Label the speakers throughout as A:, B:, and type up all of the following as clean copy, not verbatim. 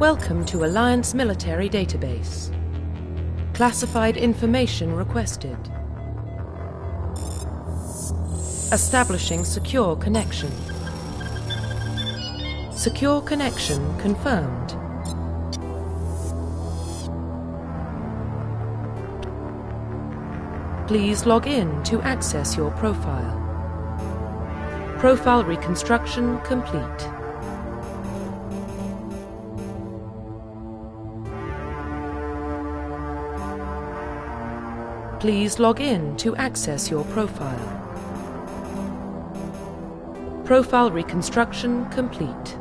A: Welcome to Alliance Military Database. Classified information requested. Establishing secure connection. Secure connection confirmed. Please log in to access your profile. Profile reconstruction complete. Please log in to access your profile. Profile reconstruction complete.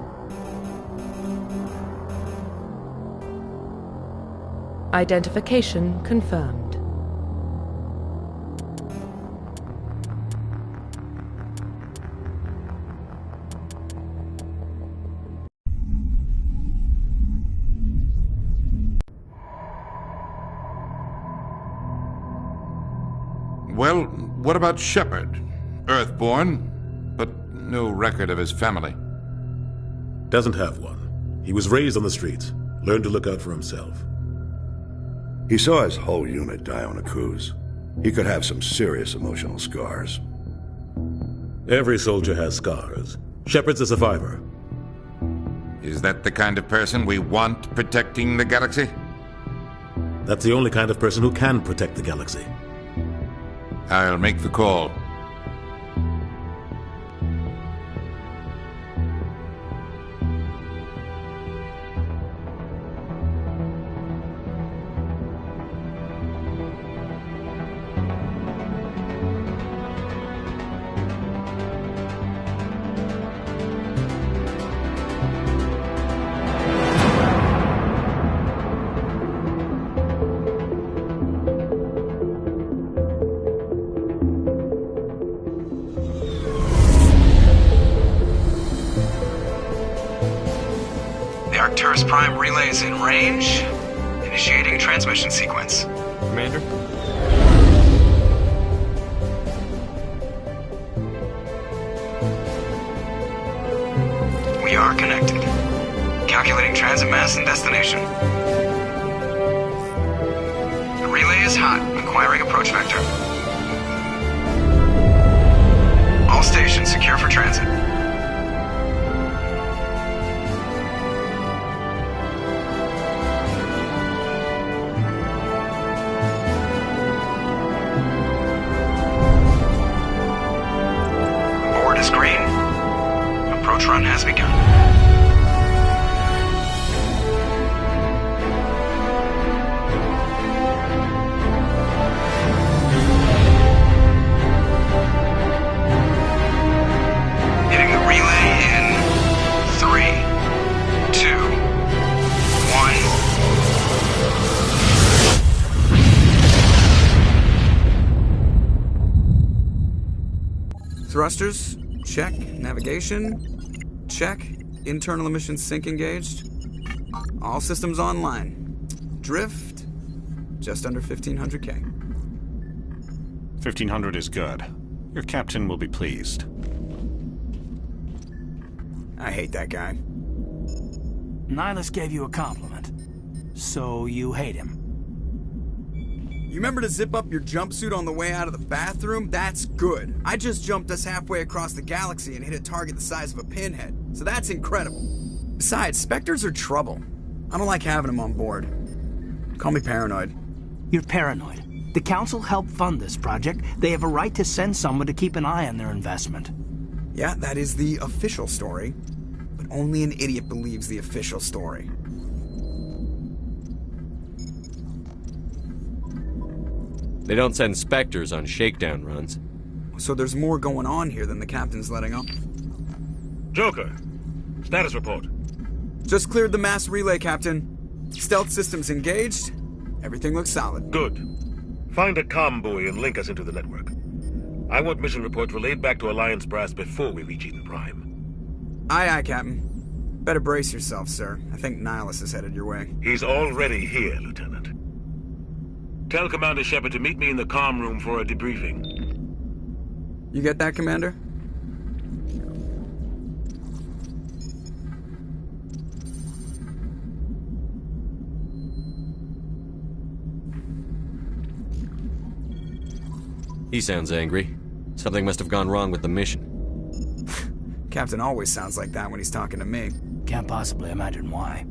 A: Identification confirmed.
B: Well, what about Shepard? Earthborn, but no record of his family.
C: Doesn't have one. He was raised on the streets, learned to look out for himself.
D: He saw his whole unit die on a cruise. He could have some serious emotional scars.
C: Every soldier has scars. Shepard's a survivor.
B: Is that the kind of person we want protecting the galaxy?
C: That's the only kind of person who can protect the galaxy.
B: I'll make the call.
E: Prime relay is in range. Initiating transmission sequence.
F: Commander?
E: We are connected. Calculating transit mass and destination. The relay is hot. Acquiring approach vector. All stations secure for transit. Run has begun. Hitting the relay in 3, 2, 1. Thrusters, check. Navigation, check. Internal emissions sync engaged. All systems online. Drift, just under 1,500K.
G: 1,500 is good. Your captain will be pleased.
E: I hate that guy.
H: Nihilus gave you a compliment. So you hate him.
E: You remember to zip up your jumpsuit on the way out of the bathroom? That's good. I just jumped us halfway across the galaxy and hit a target the size of a pinhead. So that's incredible. Besides, Spectres are trouble. I don't like having them on board. Call me paranoid.
H: You're paranoid. The Council helped fund this project. They have a right to send someone to keep an eye on their investment.
E: Yeah, that is the official story. But only an idiot believes the official story.
F: They don't send Spectres on shakedown runs.
E: So there's more going on here than the captain's letting on.
C: Joker, status report.
E: Just cleared the mass relay, Captain. Stealth systems engaged. Everything looks solid.
C: Good. Find a comm buoy and link us into the network. I want mission reports relayed back to Alliance Brass before we reach Eden Prime.
E: Aye, aye, Captain. Better brace yourself, sir. I think Nihilus is headed your way.
C: He's already here, Lieutenant. Tell Commander Shepard to meet me in the comm room for a debriefing.
E: You get that, Commander?
F: He sounds angry. Something must have gone wrong with the mission.
E: Captain always sounds like that when he's talking to me.
H: Can't possibly imagine why.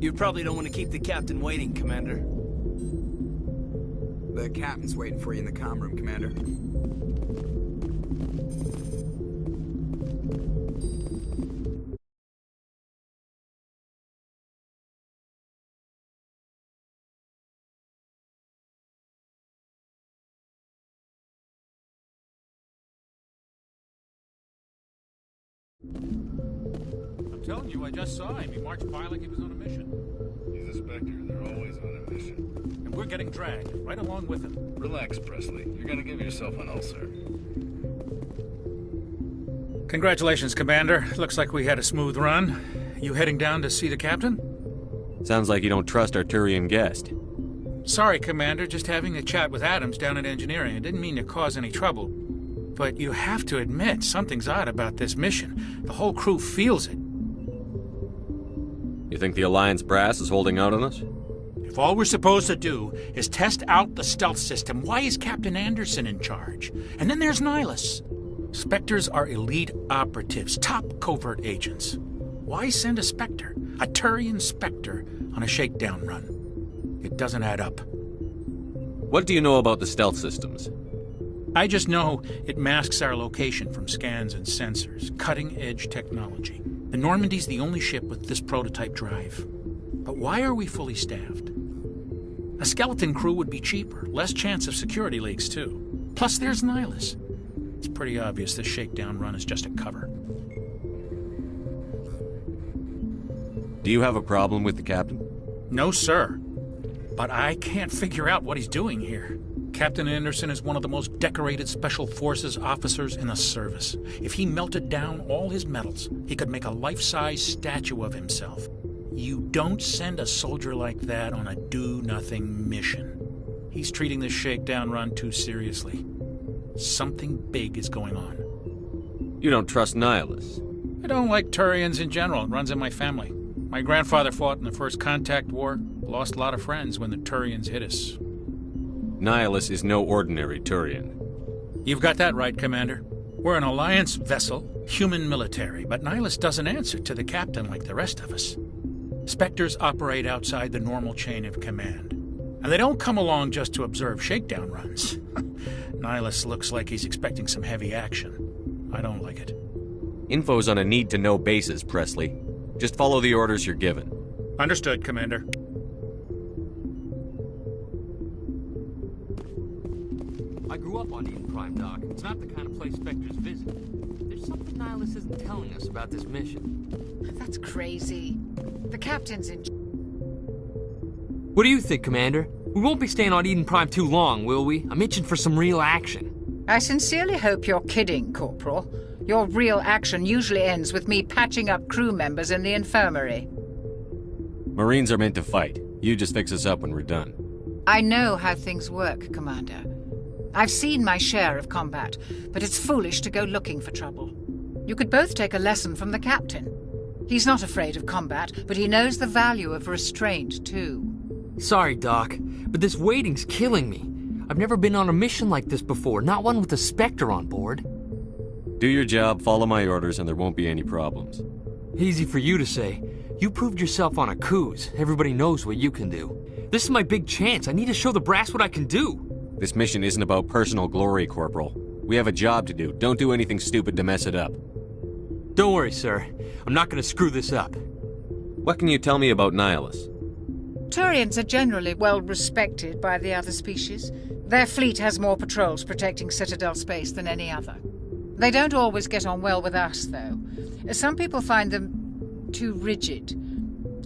H: You probably don't want to keep the captain waiting, Commander.
E: The captain's waiting for you in the comm room, Commander.
I: I'm telling you, I just saw him. He marched by like he was on a mission.
J: He's a Spectre. They're always on a mission.
I: And we're getting dragged right along with him.
J: Relax, Presley. You're gonna give yourself an ulcer.
I: Congratulations, Commander. Looks like we had a smooth run. You heading down to see the captain?
F: Sounds like you don't trust our Turian guest.
I: Sorry, Commander. Just having a chat with Adams down at engineering. I didn't mean to cause any trouble. But you have to admit, something's odd about this mission. The whole crew feels it.
F: You think the Alliance brass is holding out on us?
I: If all we're supposed to do is test out the stealth system, why is Captain Anderson in charge? And then there's Nihilus. Spectres are elite operatives, top covert agents. Why send a Spectre, a Turian Spectre, on a shakedown run? It doesn't add up.
F: What do you know about the stealth systems?
I: I just know it masks our location from scans and sensors. Cutting-edge technology. The Normandy's the only ship with this prototype drive. But why are we fully staffed? A skeleton crew would be cheaper, less chance of security leaks, too. Plus, there's Nihilus. It's pretty obvious this shakedown run is just a cover.
F: Do you have a problem with the captain?
I: No, sir. But I can't figure out what he's doing here. Captain Anderson is one of the most decorated Special Forces officers in the service. If he melted down all his medals, he could make a life-size statue of himself. You don't send a soldier like that on a do-nothing mission. He's treating this shakedown run too seriously. Something big is going on.
F: You don't trust Nihilus?
I: I don't like Turians in general. It runs in my family. My grandfather fought in the First Contact War. Lost a lot of friends when the Turians hit us.
F: Nihilus is no ordinary Turian.
I: You've got that right, Commander. We're an Alliance vessel, human military, but Nihilus doesn't answer to the captain like the rest of us. Spectres operate outside the normal chain of command. And they don't come along just to observe shakedown runs. Nihilus looks like he's expecting some heavy action. I don't like it.
F: Info's on a need-to-know basis, Presley. Just follow the orders you're given.
I: Understood, Commander.
K: I grew up on Eden Prime, Doc. It's not the kind of place Spectres visit. There's something Nihilus isn't telling us about this mission.
L: That's crazy. The captain's in...
K: What do you think, Commander? We won't be staying on Eden Prime too long, will we? I'm itching for some real action.
L: I sincerely hope you're kidding, Corporal. Your real action usually ends with me patching up crew members in the infirmary.
F: Marines are meant to fight. You just fix us up when we're done.
L: I know how things work, Commander. I've seen my share of combat, but it's foolish to go looking for trouble. You could both take a lesson from the captain. He's not afraid of combat, but he knows the value of restraint, too.
K: Sorry, Doc, but this waiting's killing me. I've never been on a mission like this before, not one with a Spectre on board.
F: Do your job, follow my orders, and there won't be any problems.
K: Easy for you to say. You proved yourself on a cruise. Everybody knows what you can do. This is my big chance. I need to show the brass what I can do.
F: This mission isn't about personal glory, Corporal. We have a job to do. Don't do anything stupid to mess it up.
K: Don't worry, sir. I'm not going to screw this up.
F: What can you tell me about Nihilus?
L: Turians are generally well respected by the other species. Their fleet has more patrols protecting Citadel space than any other. They don't always get on well with us, though. Some people find them too rigid.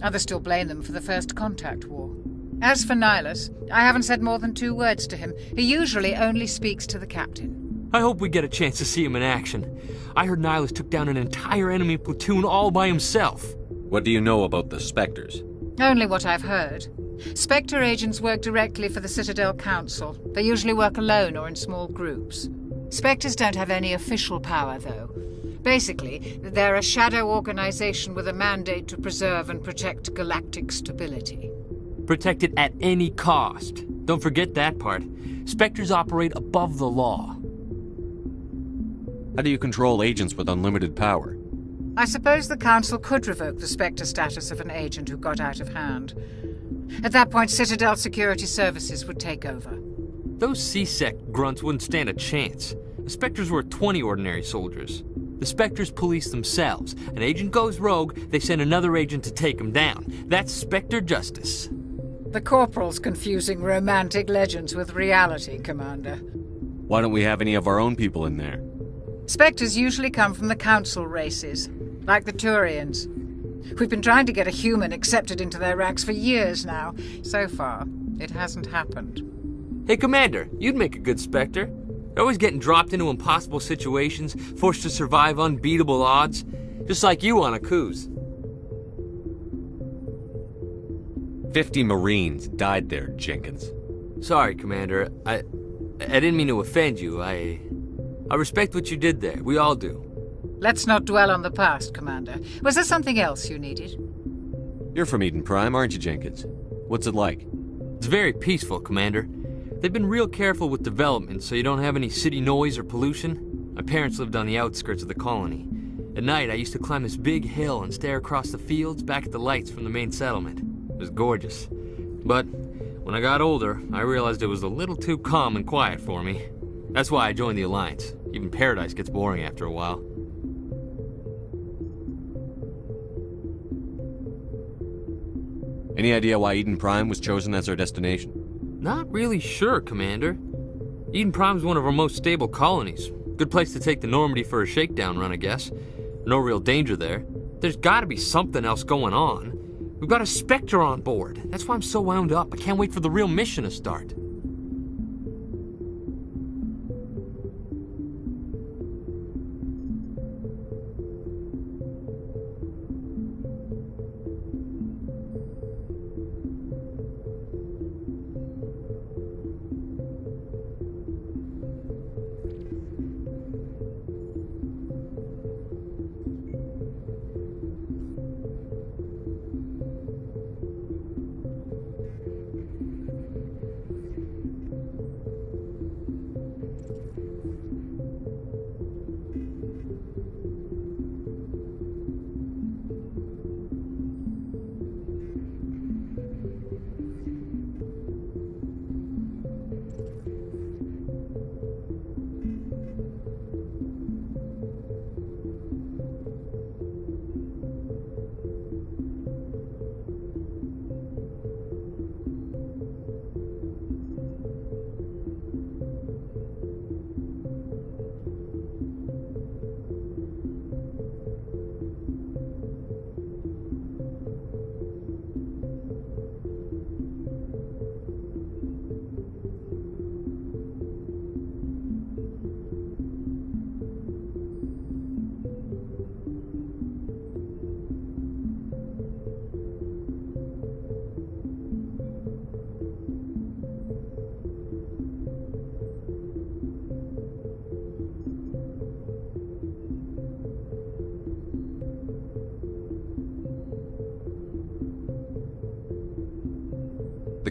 L: Others still blame them for the First Contact War. As for Nihilus, I haven't said more than 2 words to him. He usually only speaks to the captain.
K: I hope we get a chance to see him in action. I heard Nihilus took down an entire enemy platoon all by himself.
F: What do you know about the Spectres?
L: Only what I've heard. Spectre agents work directly for the Citadel Council. They usually work alone or in small groups. Spectres don't have any official power, though. Basically, they're a shadow organization with a mandate to preserve and protect galactic stability.
K: Protect it at any cost. Don't forget that part. Spectres operate above the law.
F: How do you control agents with unlimited power?
L: I suppose the Council could revoke the Spectre status of an agent who got out of hand. At that point, Citadel Security Services would take over.
K: Those C-Sec grunts wouldn't stand a chance. The Spectres were 20 ordinary soldiers. The Spectres police themselves. An agent goes rogue, they send another agent to take him down. That's Spectre justice.
L: The Corporal's confusing romantic legends with reality, Commander.
F: Why don't we have any of our own people in there?
L: Spectres usually come from the Council races, like the Turians. We've been trying to get a human accepted into their ranks for years now. So far, it hasn't happened.
K: Hey, Commander, you'd make a good Spectre. You're always getting dropped into impossible situations, forced to survive unbeatable odds, just like you on a cruise.
F: 50 Marines died there, Jenkins.
K: Sorry, Commander. I didn't mean to offend you. I respect what you did there. We all do.
L: Let's not dwell on the past, Commander. Was there something else you needed?
F: You're from Eden Prime, aren't you, Jenkins? What's it like?
K: It's very peaceful, Commander. They've been real careful with development, so you don't have any city noise or pollution. My parents lived on the outskirts of the colony. At night, I used to climb this big hill and stare across the fields back at the lights from the main settlement. It was gorgeous. But when I got older, I realized it was a little too calm and quiet for me. That's why I joined the Alliance. Even Paradise gets boring after a while.
F: Any idea why Eden Prime was chosen as our destination?
K: Not really sure, Commander. Eden Prime's one of our most stable colonies. Good place to take the Normandy for a shakedown run, I guess. No real danger there. There's gotta be something else going on. We've got a Spectre on board. That's why I'm so wound up. I can't wait for the real mission to start.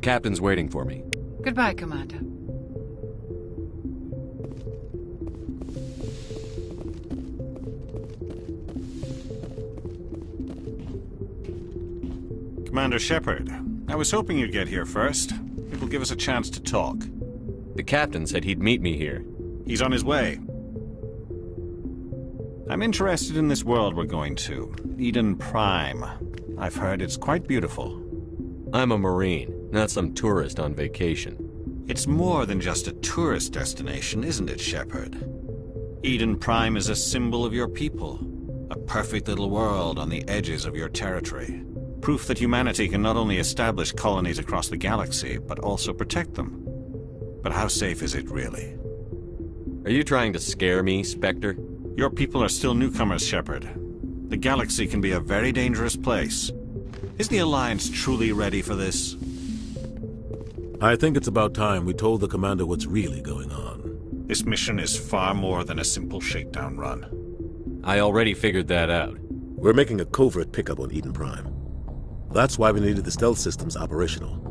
F: captain's waiting for me.
L: Goodbye, Commander.
G: Commander Shepard, I was hoping you'd get here first. It will give us a chance to talk.
F: The captain said he'd meet me here.
G: He's on his way. I'm interested in this world we're going to, Eden Prime. I've heard it's quite beautiful.
F: I'm a Marine, not some tourist on vacation.
G: It's more than just a tourist destination, isn't it, Shepard? Eden Prime is a symbol of your people. A perfect little world on the edges of your territory. Proof that humanity can not only establish colonies across the galaxy, but also protect them. But how safe is it, really?
F: Are you trying to scare me, Spectre?
G: Your people are still newcomers, Shepard. The galaxy can be a very dangerous place. Is the Alliance truly ready for this?
M: I think it's about time we told the Commander what's really going on.
G: This mission is far more than a simple shakedown run.
F: I already figured that out.
M: We're making a covert pickup on Eden Prime. That's why we needed the stealth systems operational.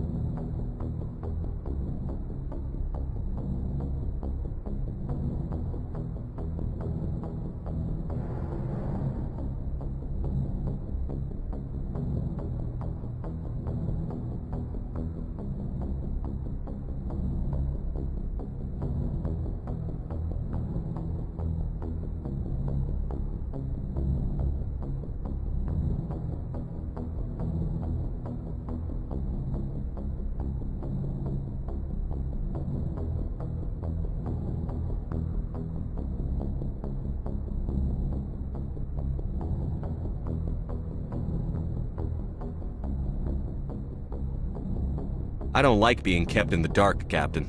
F: I don't like being kept in the dark, Captain.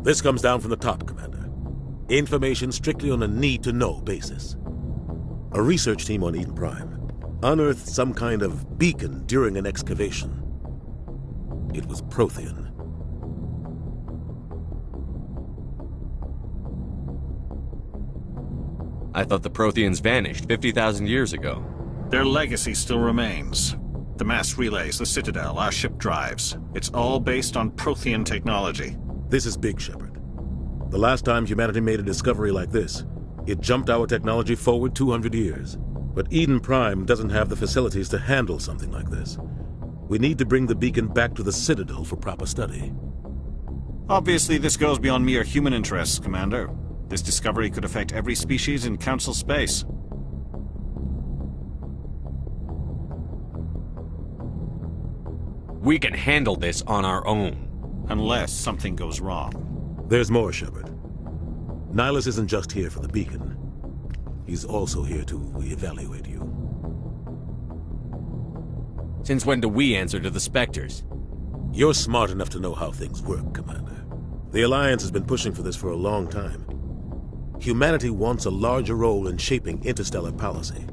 M: This comes down from the top, Commander. Information strictly on a need-to-know basis. A research team on Eden Prime unearthed some kind of beacon during an excavation. It was Prothean.
F: I thought the Protheans vanished 50,000 years ago.
G: Their legacy still remains. The mass relays, the Citadel, our ship drives. It's all based on Prothean technology.
M: This is big, Shepard. The last time humanity made a discovery like this, it jumped our technology forward 200 years. But Eden Prime doesn't have the facilities to handle something like this. We need to bring the beacon back to the Citadel for proper study.
G: Obviously, this goes beyond mere human interests, Commander. This discovery could affect every species in Council space.
F: We can handle this on our own.
G: Unless something goes wrong.
M: There's more, Shepard. Nihilus isn't just here for the beacon. He's also here to evaluate you.
F: Since when do we answer to the Spectres?
M: You're smart enough to know how things work, Commander. The Alliance has been pushing for this for a long time. Humanity wants a larger role in shaping interstellar policy.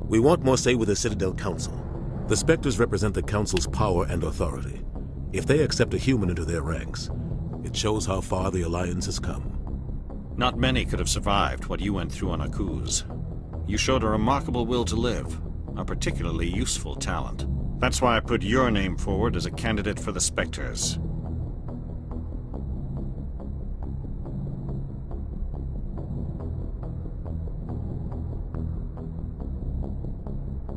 M: We want more say with the Citadel Council. The Spectres represent the Council's power and authority. If they accept a human into their ranks, it shows how far the Alliance has come.
G: Not many could have survived what you went through on Akuz. You showed a remarkable will to live, a particularly useful talent. That's why I put your name forward as a candidate for the Spectres.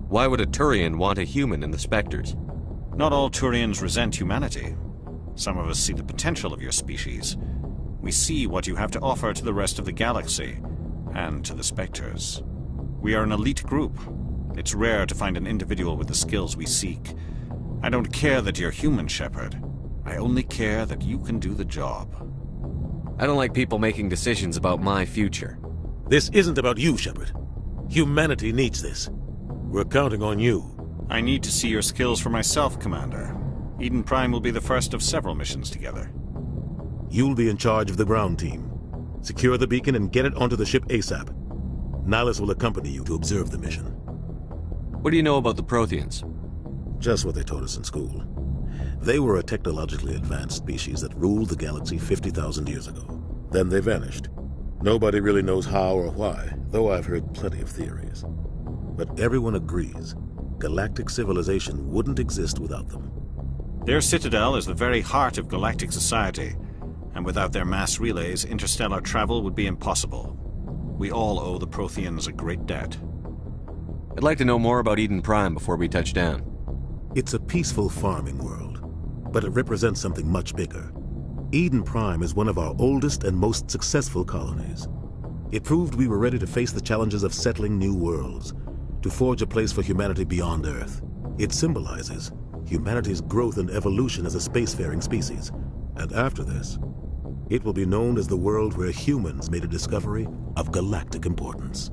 F: Why would a Turian want a human in the Spectres?
G: Not all Turians resent humanity. Some of us see the potential of your species. We see what you have to offer to the rest of the galaxy, and to the Spectres. We are an elite group. It's rare to find an individual with the skills we seek. I don't care that you're human, Shepard. I only care that you can do the job.
F: I don't like people making decisions about my future.
M: This isn't about you, Shepard. Humanity needs this. We're counting on you.
G: I need to see your skills for myself, Commander. Eden Prime will be the first of several missions together.
M: You'll be in charge of the ground team. Secure the beacon and get it onto the ship ASAP. Nihilus will accompany you to observe the mission.
F: What do you know about the Protheans?
M: Just what they taught us in school. They were a technologically advanced species that ruled the galaxy 50,000 years ago. Then they vanished. Nobody really knows how or why, though I've heard plenty of theories. But everyone agrees galactic civilization wouldn't exist without them.
G: Their citadel is the very heart of galactic society, and without their mass relays, interstellar travel would be impossible. We all owe the Protheans a great debt.
F: I'd like to know more about Eden Prime before we touch down.
M: It's a peaceful farming world, but it represents something much bigger. Eden Prime is one of our oldest and most successful colonies. It proved we were ready to face the challenges of settling new worlds, to forge a place for humanity beyond Earth. It symbolizes humanity's growth and evolution as a spacefaring species. And after this, it will be known as the world where humans made a discovery of galactic importance.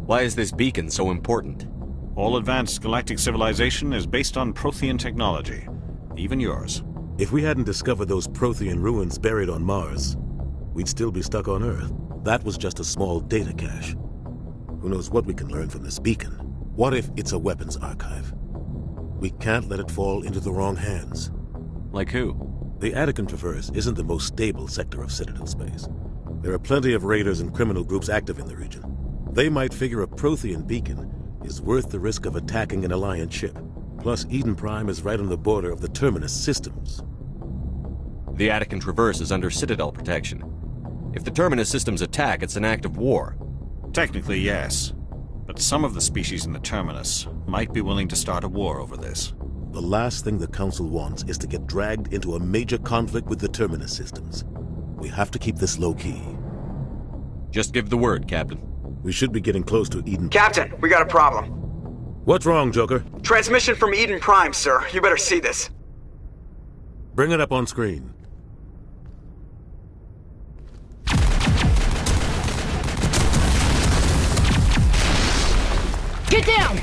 F: Why is this beacon so important?
G: All advanced galactic civilization is based on Prothean technology, even yours.
M: If we hadn't discovered those Prothean ruins buried on Mars, we'd still be stuck on Earth. That was just a small data cache. Who knows what we can learn from this beacon? What if it's a weapons archive? We can't let it fall into the wrong hands.
F: Like who?
M: The Attican Traverse isn't the most stable sector of Citadel space. There are plenty of raiders and criminal groups active in the region. They might figure a Prothean beacon is worth the risk of attacking an Alliance ship. Plus, Eden Prime is right on the border of the Terminus systems.
F: The Attican Traverse is under Citadel protection. If the Terminus systems attack, it's an act of war.
G: Technically, yes. But some of the species in the Terminus might be willing to start a war over this.
M: The last thing the Council wants is to get dragged into a major conflict with the Terminus systems. We have to keep this low-key.
F: Just give the word, Captain.
M: We should be getting close to Eden...
E: Captain, we got a problem.
M: What's wrong, Joker?
E: Transmission from Eden Prime, sir. You better see this.
M: Bring it up on screen.
N: Get down!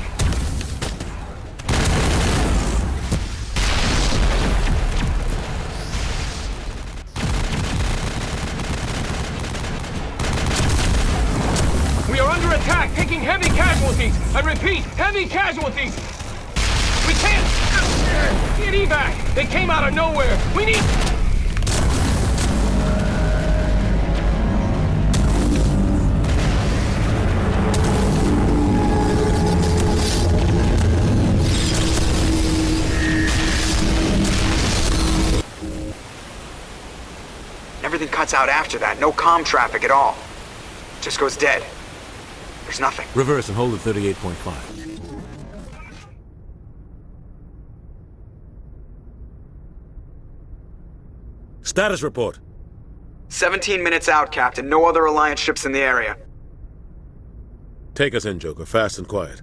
N: attack, taking heavy casualties. I repeat, heavy casualties. We can't get evac. They came out of nowhere. We need...
E: Everything cuts out after that. No comm traffic at all. Just goes dead. There's nothing.
M: Reverse and hold at 38.5. Status report.
E: 17 minutes out, Captain. No other Alliance ships in the area.
M: Take us in, Joker, fast and quiet.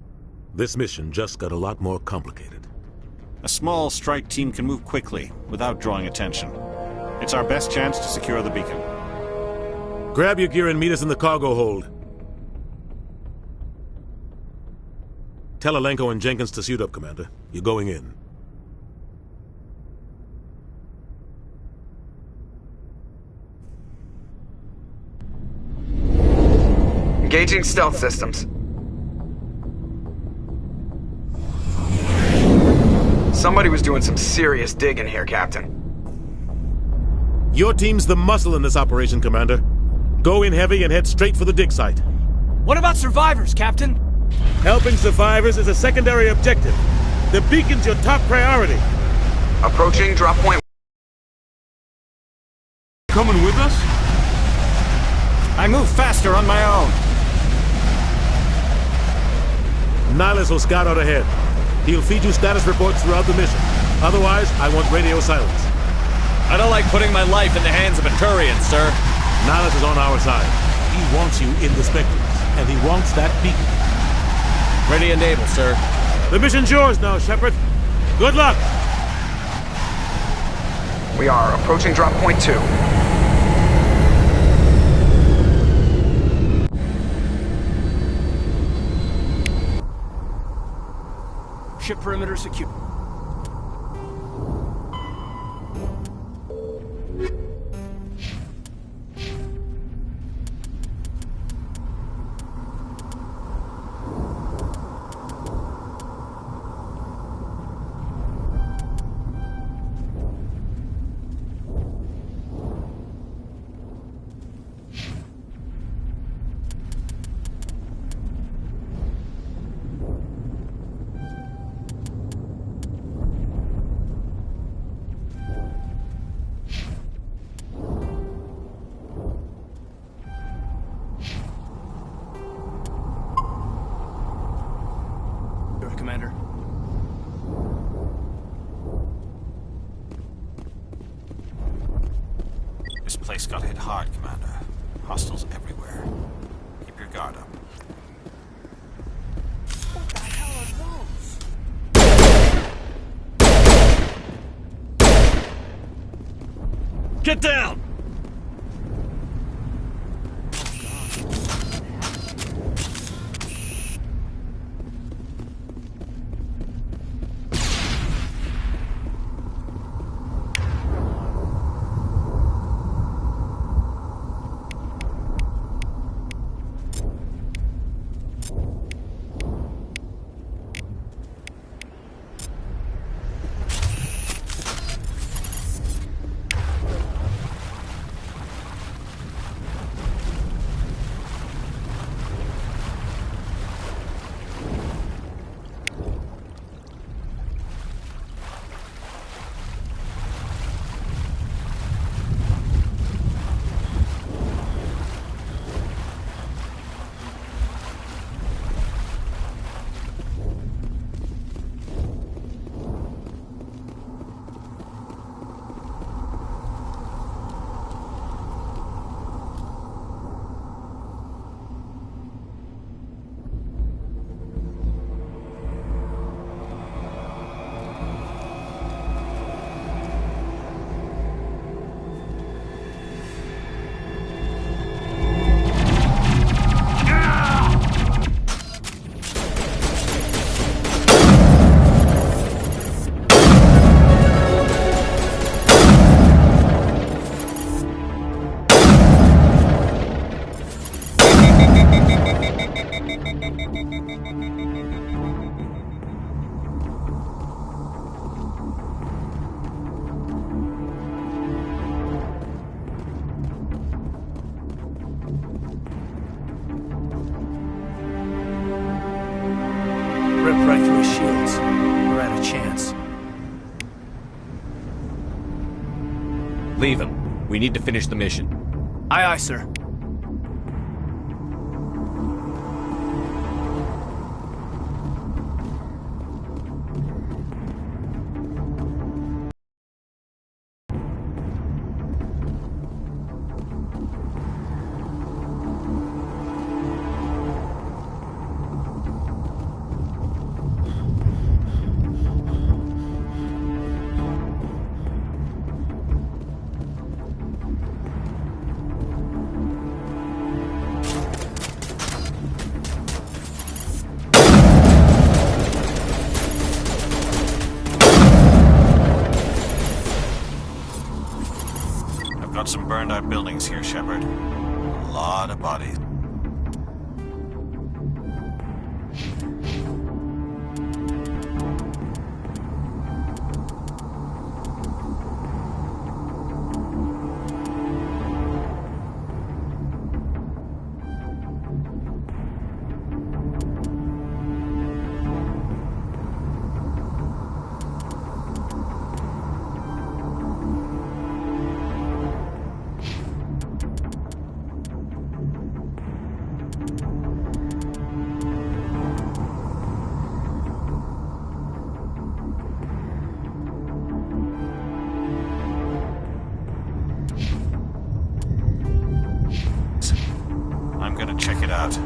M: This mission just got a lot more complicated.
G: A small strike team can move quickly, without drawing attention. It's our best chance to secure the beacon.
M: Grab your gear and meet us in the cargo hold. Tell Alenko and Jenkins to suit up, Commander. You're going in.
E: Engaging stealth systems. Somebody was doing some serious digging here, Captain.
M: Your team's the muscle in this operation, Commander. Go in heavy and head straight for the dig site.
O: What about survivors, Captain?
M: Helping survivors is a secondary objective. The beacon's your top priority.
E: Approaching drop point.
M: Coming with us?
G: I move faster on my own.
M: Nihilus will scout out ahead. He'll feed you status reports throughout the mission. Otherwise, I want radio silence.
O: I don't like putting my life in the hands of a Turian, sir.
M: Nihilus is on our side. He wants you in the Spectres, and he wants that beacon.
O: Ready and able, sir.
M: The mission's yours now, Shepard. Good luck!
E: We are approaching drop point 2.
O: Ship perimeter secure. Commander.
G: This place got hit hard, Commander. Hostiles everywhere. Keep your guard up.
O: What the hell are those? Get down!
H: chance.
F: Leave him. We need to finish the mission.
H: Aye, aye, sir.
G: Got some burned out buildings here, Shepard. A lot of bodies. I'm gonna check it out.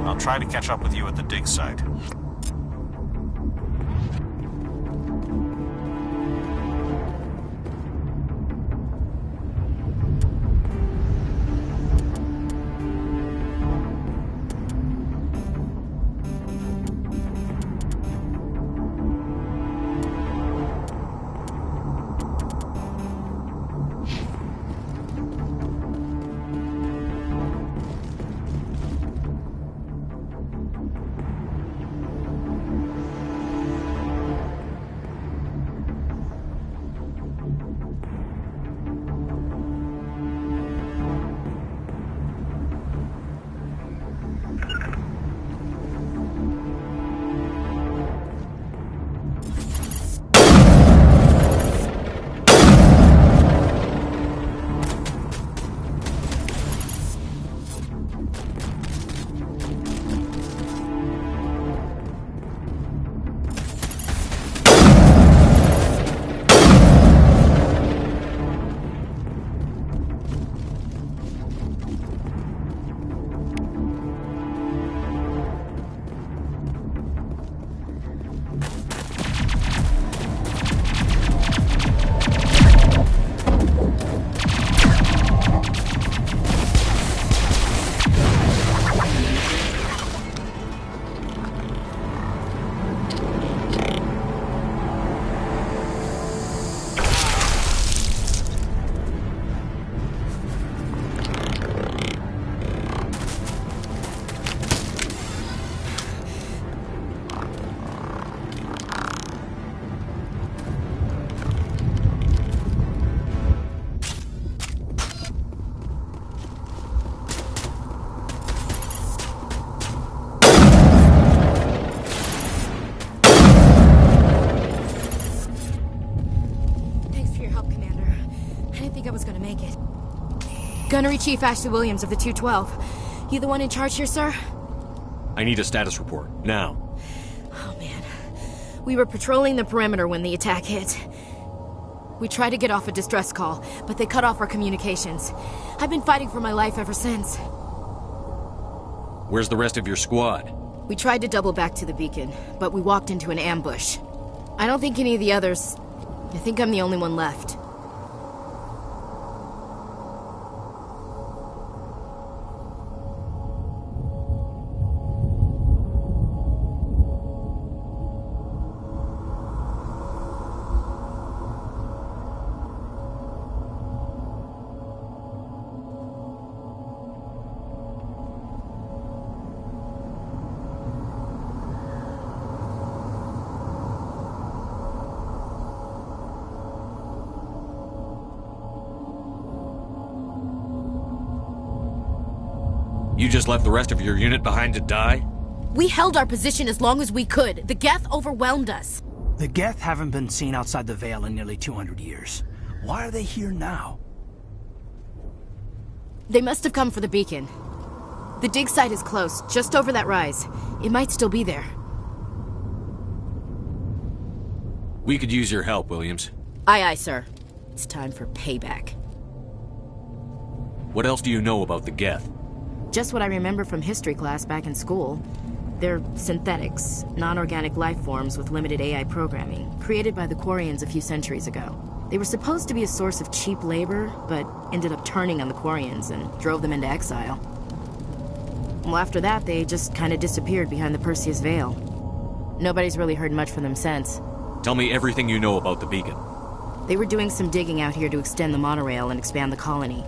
G: I'll try to catch up with you at the dig site.
P: Gunnery Chief Ashley Williams of the 212. You the one in charge here, sir?
F: I need a status report, now.
P: Oh, man. We were patrolling the perimeter when the attack hit. We tried to get off a distress call, but they cut off our communications. I've been fighting for my life ever since.
F: Where's the rest of your squad?
P: We tried to double back to the beacon, but we walked into an ambush. I don't think any of the others... I think I'm the only one left.
F: You just left the rest of your unit behind to die?
P: We held our position as long as we could. The Geth overwhelmed us.
H: The Geth haven't been seen outside the Veil in nearly 200 years. Why are they here now?
P: They must have come for the beacon. The dig site is close, just over that rise. It might still be there.
F: We could use your help, Williams.
P: Aye, aye, sir. It's time for payback.
F: What else do you know about the Geth?
P: Just what I remember from history class back in school. They're synthetics, non-organic life forms with limited AI programming, created by the Quarians a few centuries ago. They were supposed to be a source of cheap labor, but ended up turning on the Quarians and drove them into exile. Well, after that, they just kind of disappeared behind the Perseus Veil. Nobody's really heard much from them since.
F: Tell me everything you know about the beacon.
P: They were doing some digging out here to extend the monorail and expand the colony.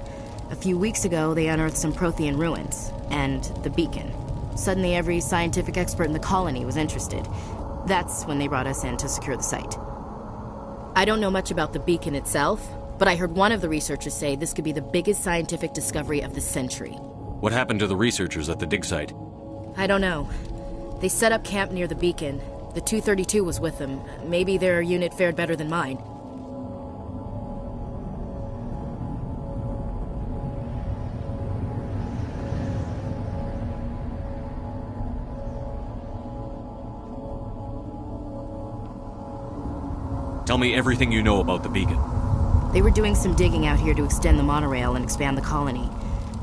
P: A few weeks ago, they unearthed some Prothean ruins, and the beacon. Suddenly, every scientific expert in the colony was interested. That's when they brought us in to secure the site. I don't know much about the beacon itself, but I heard one of the researchers say this could be the biggest scientific discovery of the century.
F: What happened to the researchers at the dig site?
P: I don't know. They set up camp near the beacon. The 232 was with them. Maybe their unit fared better than mine.
F: Tell me everything you know about the beacon.
P: They were doing some digging out here to extend the monorail and expand the colony.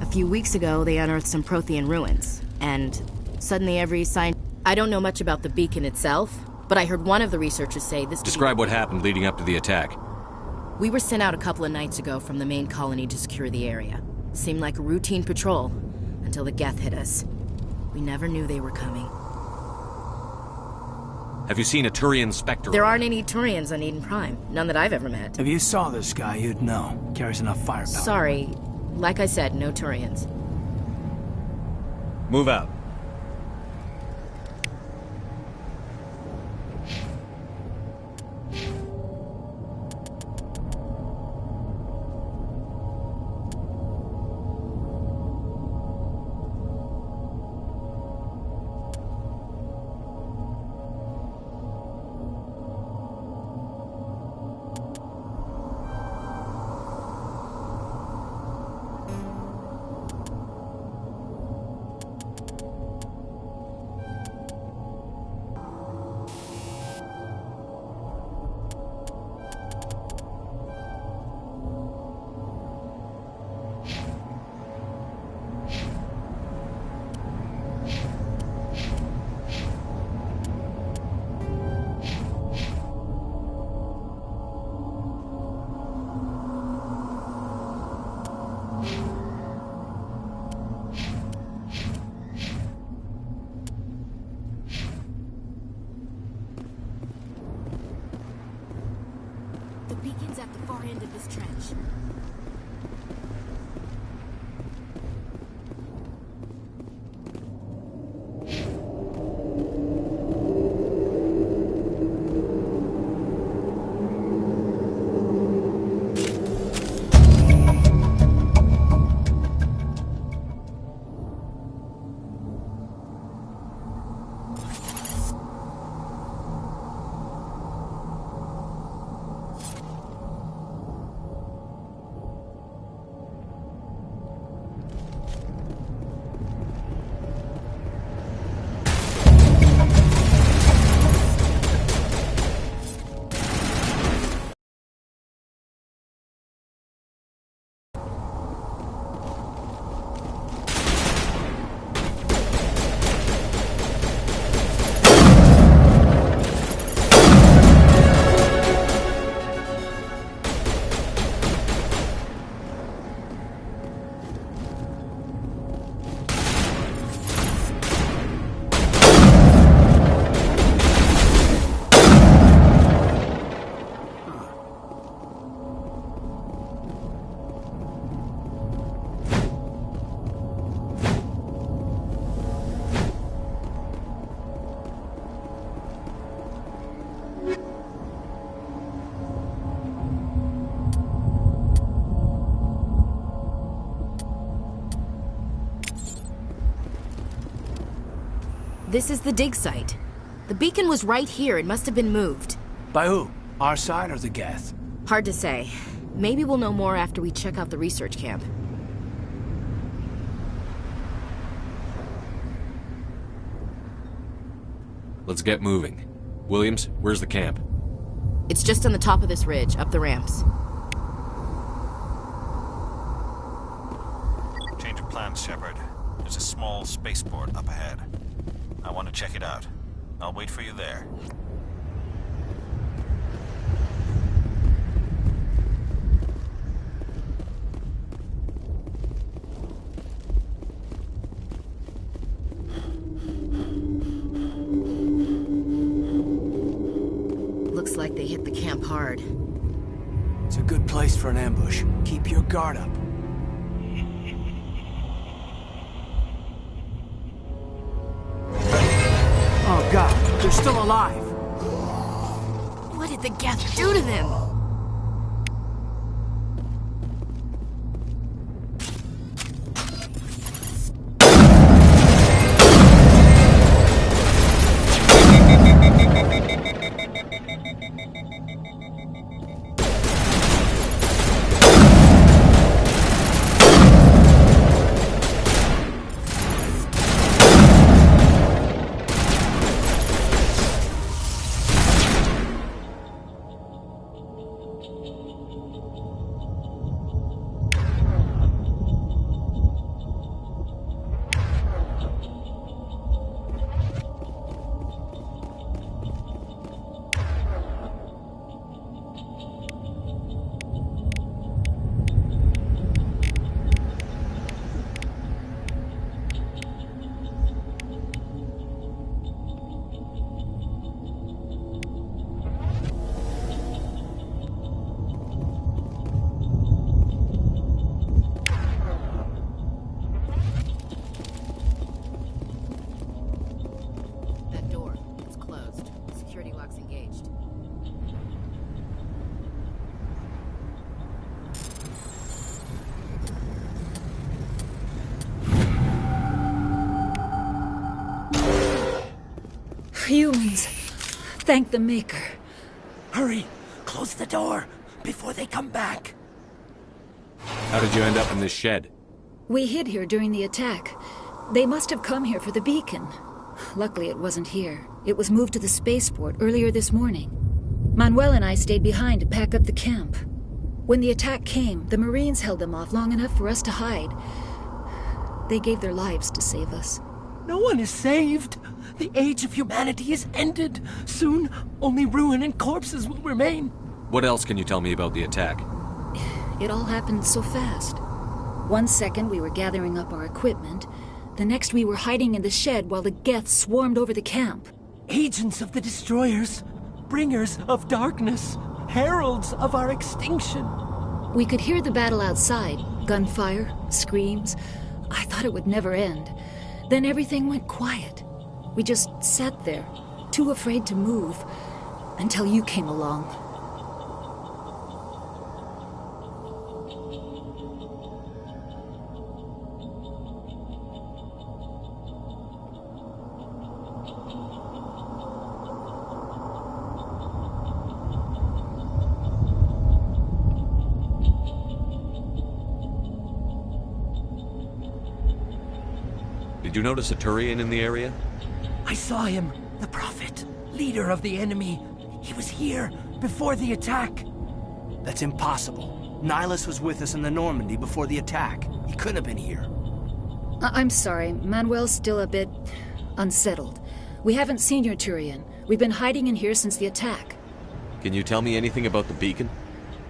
P: A few weeks ago, they unearthed some Prothean ruins, and suddenly I don't know much about the beacon itself, but I heard one of the researchers say this.
F: Describe what happened leading up to the attack.
P: We were sent out a couple of nights ago from the main colony to secure the area. Seemed like a routine patrol, until the Geth hit us. We never knew they were coming.
F: Have you seen a Turian Spectre?
P: There aren't any Turians on Eden Prime. None that I've ever met.
H: If you saw this guy, you'd know. Carries enough firepower.
P: Sorry. Like I said, no Turians.
F: Move out.
P: The beacon's at the far end of this trench. This is the dig site. The beacon was right here. It must have been moved.
H: By who? Our side or the Geth?
P: Hard to say. Maybe we'll know more after we check out the research camp.
F: Let's get moving. Williams, where's the camp?
P: It's just on the top of this ridge, up the ramps.
G: Change of plans, Shepard. There's a small spaceport up ahead. I want to check it out. I'll wait for you there.
P: Looks like they hit the camp hard.
H: It's a good place for an ambush. Keep your guard up. Oh god, they're still alive!
P: What did the Geth do to them?
Q: Humans. Thank the Maker.
H: Hurry! Close the door before they come back.
F: How did you end up in this shed?
Q: We hid here during the attack. They must have come here for the beacon. Luckily, it wasn't here. It was moved to the spaceport earlier this morning. Manuel and I stayed behind to pack up the camp. When the attack came, the Marines held them off long enough for us to hide. They gave their lives to save us.
R: No one is saved. The age of humanity is ended. Soon, only ruin and corpses will remain.
F: What else can you tell me about the attack?
Q: It all happened so fast. 1 second we were gathering up our equipment. The next we were hiding in the shed while the Geth swarmed over the camp.
R: Agents of the Destroyers. Bringers of darkness. Heralds of our extinction.
Q: We could hear the battle outside. Gunfire, screams. I thought it would never end. Then everything went quiet. We just sat there, too afraid to move, until you came along.
F: Did you notice a Turian in the area?
R: I saw him, the Prophet, leader of the enemy. He was here before the attack.
H: That's impossible. Nihilus was with us in the Normandy before the attack. He couldn't have been here.
Q: I'm sorry. Manuel's still a bit unsettled. We haven't seen your Turian. We've been hiding in here since the attack.
F: Can you tell me anything about the beacon?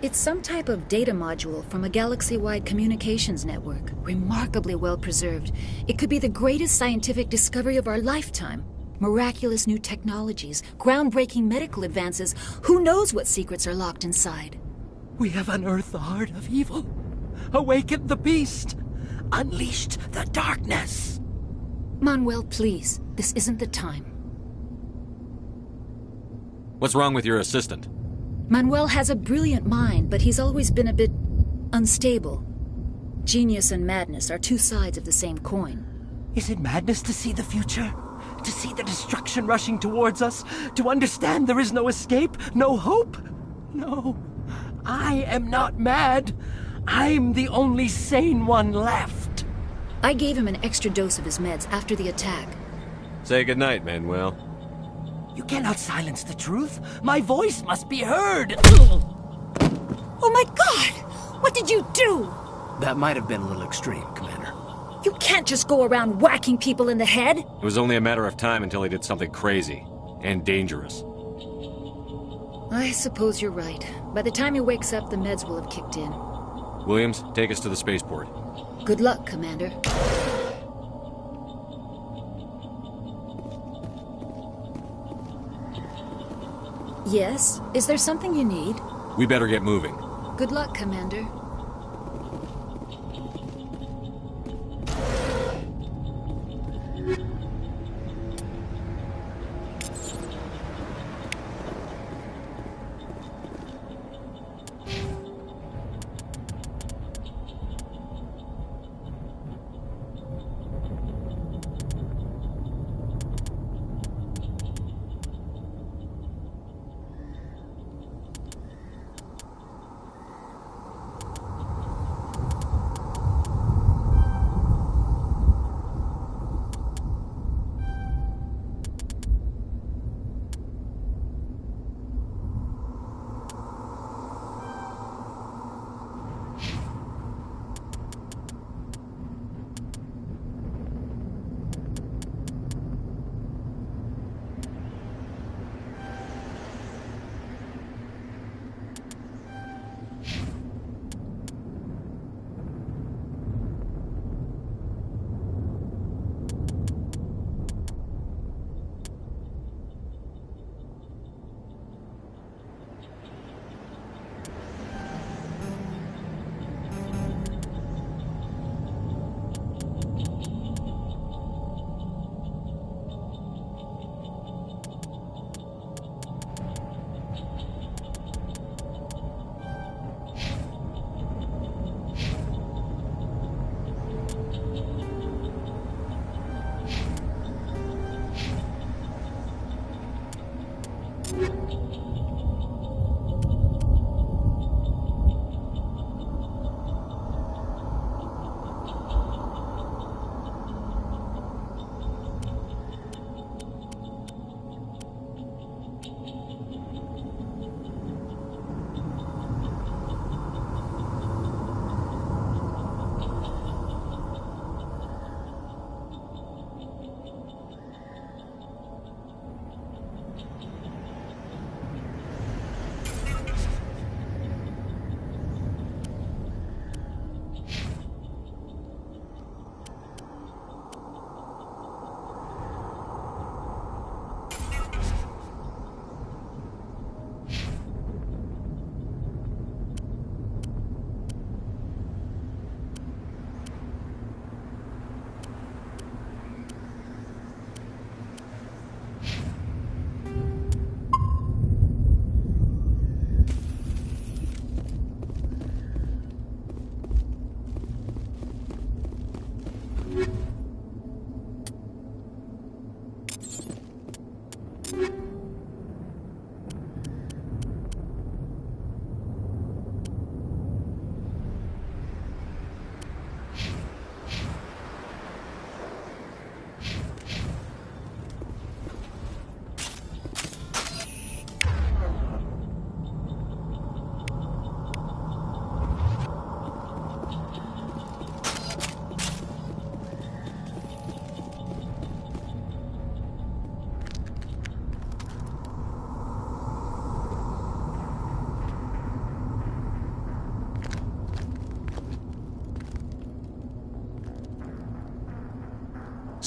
Q: It's some type of data module from a galaxy-wide communications network. Remarkably well preserved. It could be the greatest scientific discovery of our lifetime. Miraculous new technologies, groundbreaking medical advances. Who knows what secrets are locked inside?
R: We have unearthed the heart of evil. Awakened the beast. Unleashed the darkness.
Q: Manuel, please. This isn't the time.
F: What's wrong with your assistant?
Q: Manuel has a brilliant mind, but he's always been a bit unstable. Genius and madness are two sides of the same coin.
R: Is it madness to see the future? to see the destruction rushing towards us, to understand there is no escape, no hope? No, I am not mad. I'm the only sane one left.
Q: I gave him an extra dose of his meds after the attack.
F: Say goodnight, Manuel.
R: You cannot silence the truth. My voice must be heard.
Q: Oh my God! What did you do?
H: That might have been a little extreme, Commander.
Q: You can't just go around whacking people in the head.
F: It was only a matter of time until he did something crazy and dangerous.
Q: I suppose you're right. By the time he wakes up, the meds will have kicked in.
F: Williams, take us to the spaceport.
Q: Good luck, Commander. Yes? Is there something you need?
F: We better get moving.
Q: Good luck, Commander.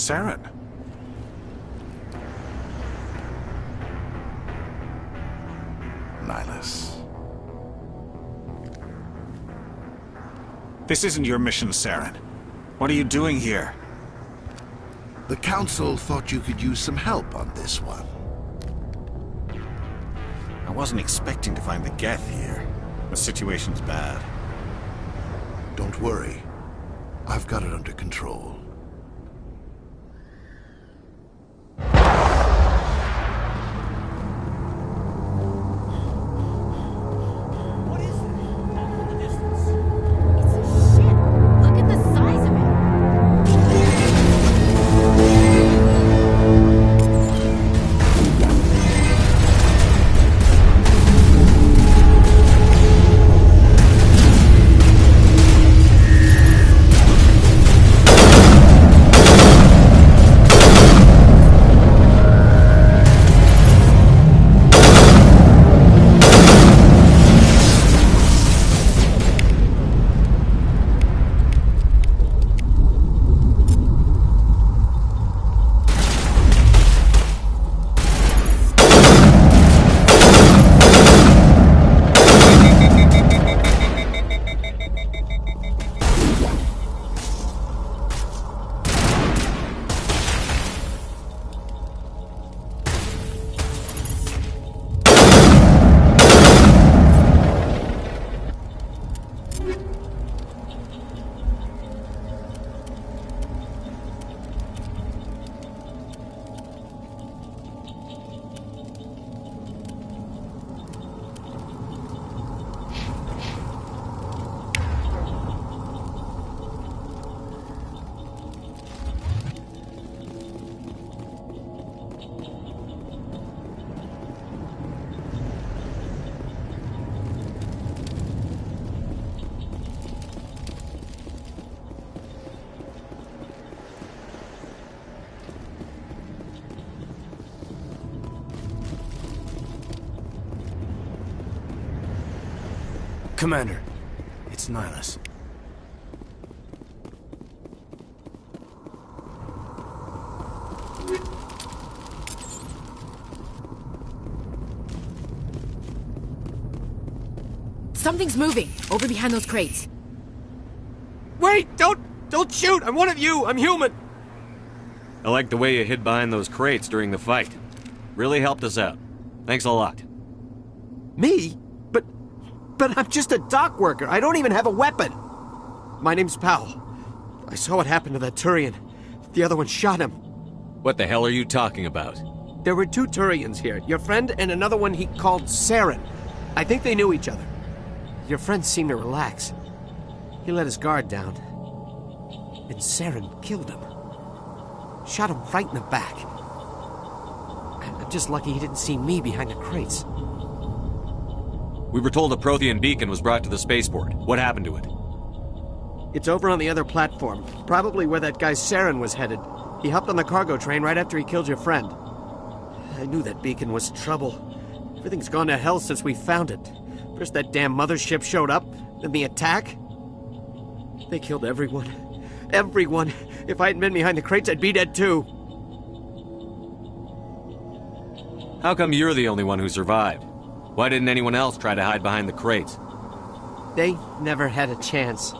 G: Saren. Nihilus. This isn't your mission, Saren. What are you doing here?
S: The Council thought you could use some help on this one.
G: I wasn't expecting to find the Geth here. The situation's bad.
S: Don't worry. I've got it under control.
H: Commander, it's Nihilus.
P: Something's moving, over behind those crates.
R: Wait! Don't shoot! I'm one of you! I'm human!
F: I like the way you hid behind those crates during the fight. Really helped us out. Thanks a lot.
R: Me? But I'm just a dock worker. I don't even have a weapon. My name's Powell. I saw what happened to that Turian. The other one shot him.
F: What the hell are you talking about?
R: There were 2 Turians here. Your friend and another one he called Saren. I think they knew each other. Your friend seemed to relax. He let his guard down. And Saren killed him. Shot him right in the back. I'm just lucky he didn't see me behind the crates.
F: We were told a Prothean beacon was brought to the spaceport. What happened to it?
R: It's over on the other platform. Probably where that guy Saren was headed. He hopped on the cargo train right after he killed your friend. I knew that beacon was trouble. Everything's gone to hell since we found it. First that damn mothership showed up, then the attack. They killed everyone. Everyone. If I hadn't been behind the crates, I'd be dead too.
F: How come you're the only one who survived? Why didn't anyone else try to hide behind the crates?
R: They never had a chance.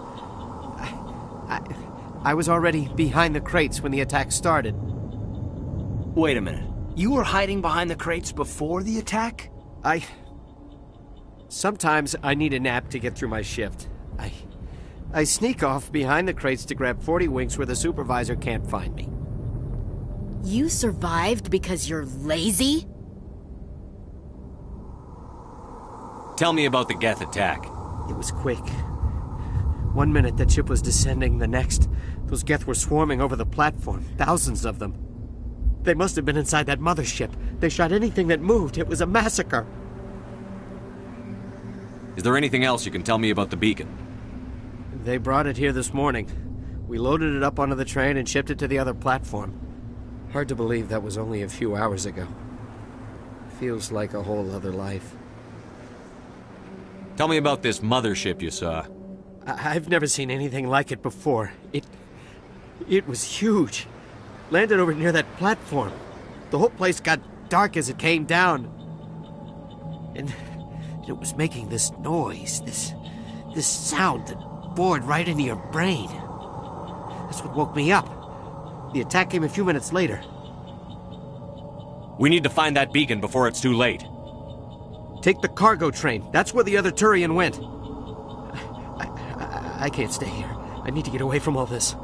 R: I was already behind the crates when the attack started.
H: Wait a minute. You were hiding behind the crates before the attack?
R: Sometimes I need a nap to get through my shift. I sneak off behind the crates to grab 40 winks where the supervisor can't find me.
P: You survived because you're lazy?
F: Tell me about the Geth attack.
R: It was quick. 1 minute that ship was descending, the next, those Geth were swarming over the platform. Thousands of them. They must have been inside that mothership. They shot anything that moved. It was a massacre.
F: Is there anything else you can tell me about the beacon?
R: They brought it here this morning. We loaded it up onto the train and shipped it to the other platform. Hard to believe that was only a few hours ago. Feels like a whole other life.
F: Tell me about this mothership you saw.
R: I've never seen anything like it before. It was huge. Landed over near that platform. The whole place got dark as it came down. And it was making this noise, this sound that bored right into your brain. That's what woke me up. The attack came a few minutes later.
F: We need to find that beacon before it's too late.
R: Take the cargo train. That's where the other Turian went. I can't stay here. I need to get away from all this.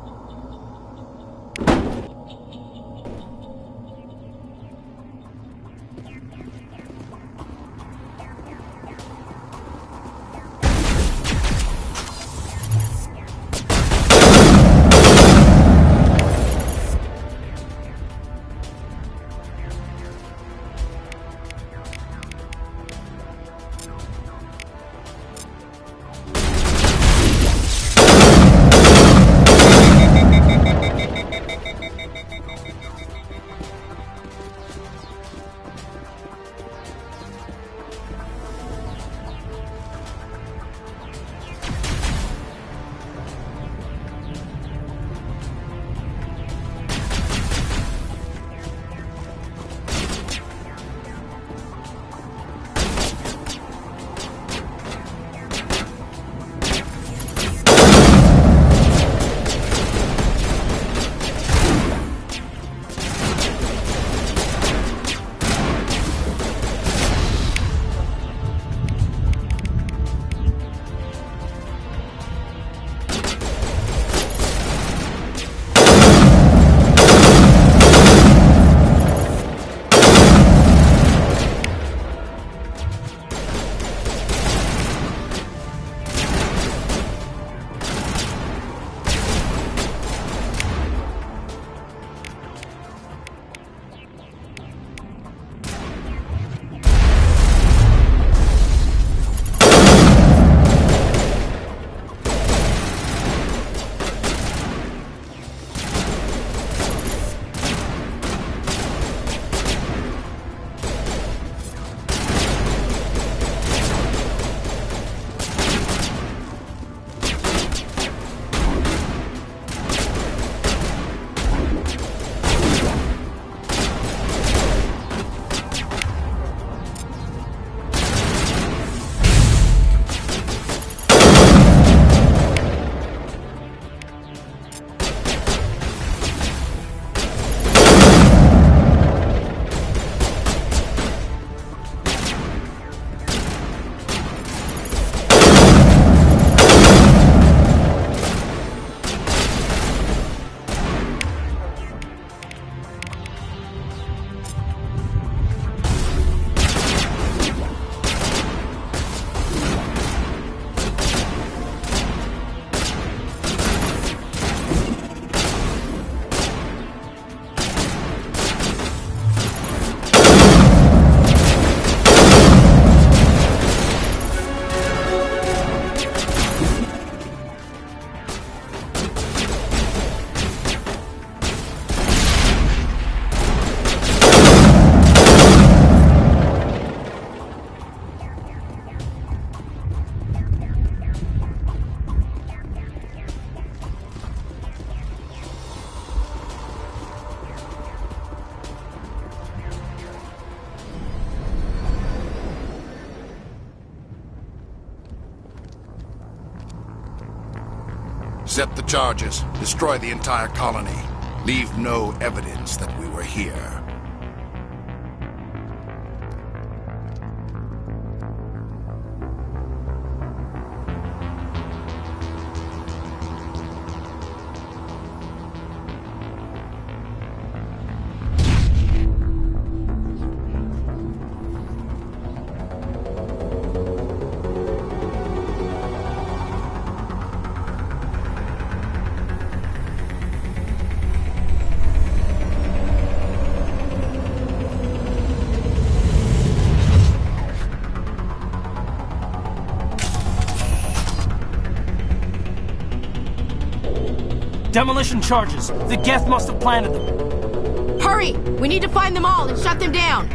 S: Set the charges. Destroy the entire colony. Leave no evidence that we were here.
H: Demolition charges. The Geth must have planted them.
P: Hurry! We need to find them all and shut them down.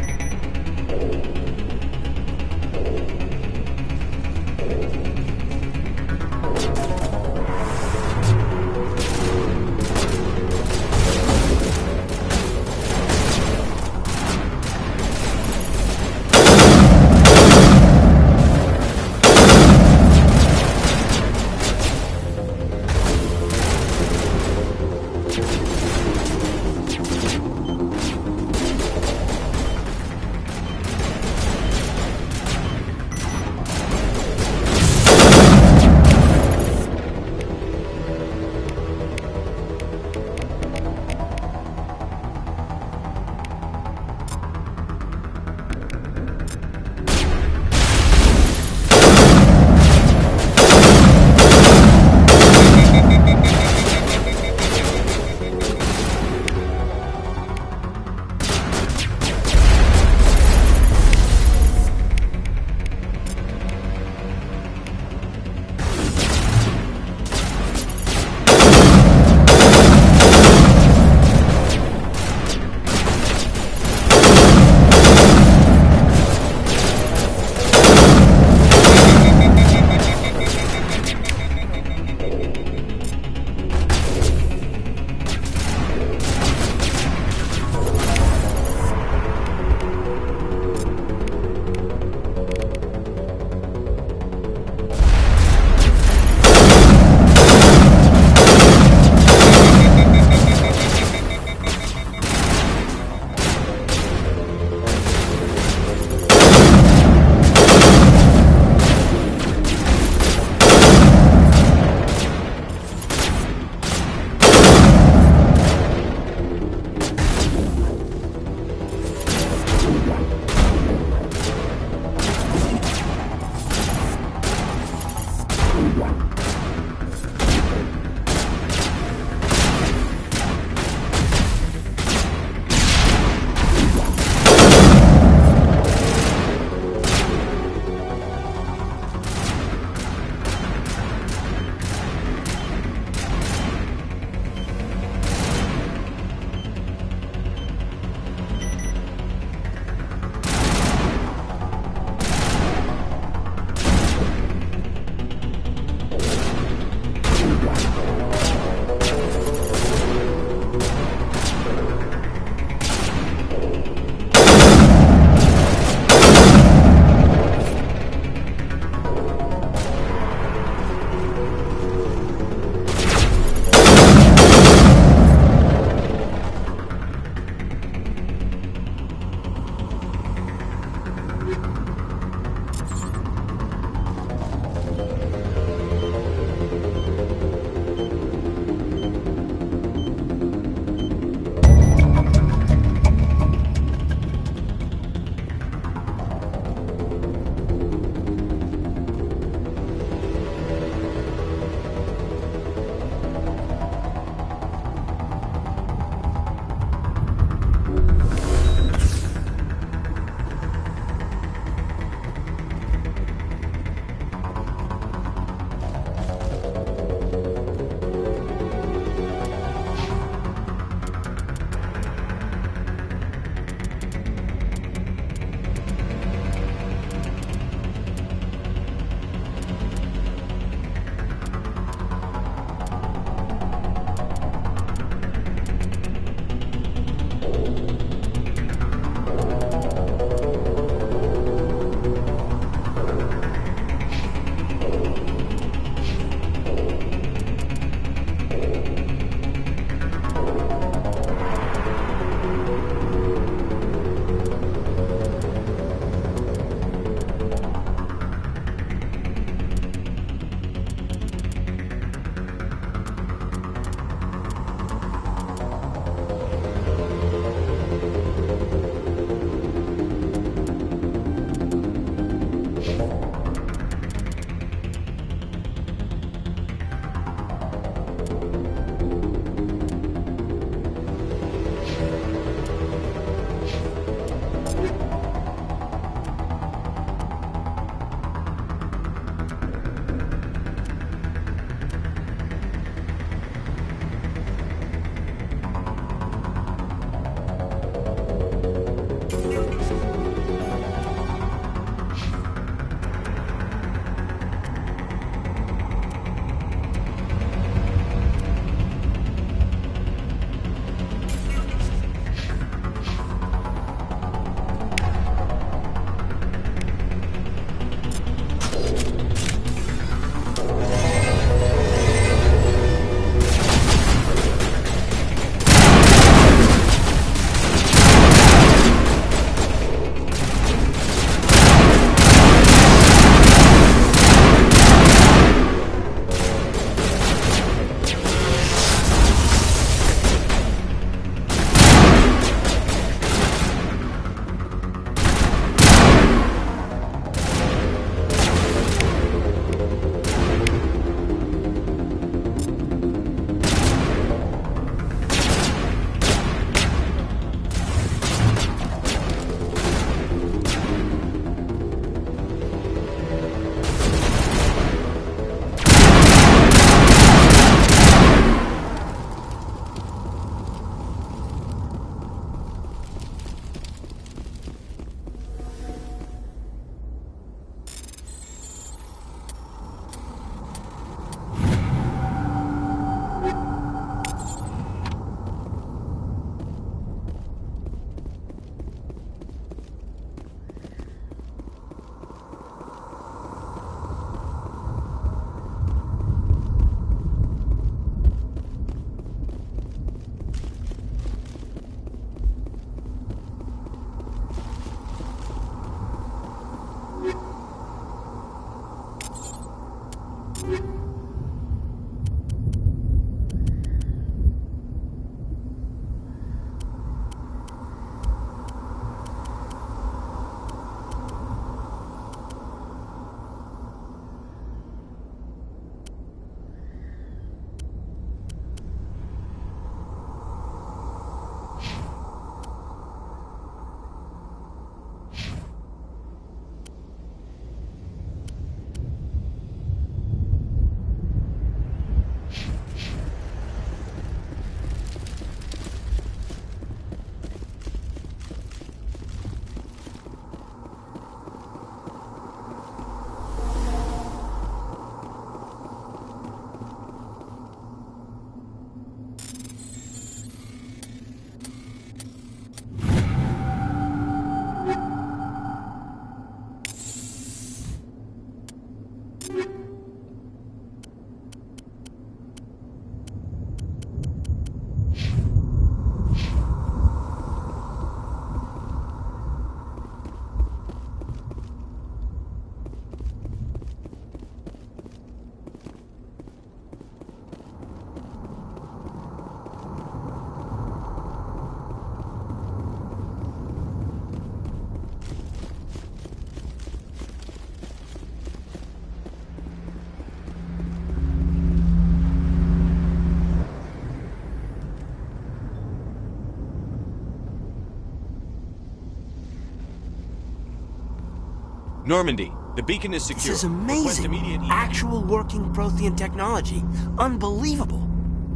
F: Normandy, the beacon is secure.
R: This is amazing. Actual working Prothean technology. Unbelievable.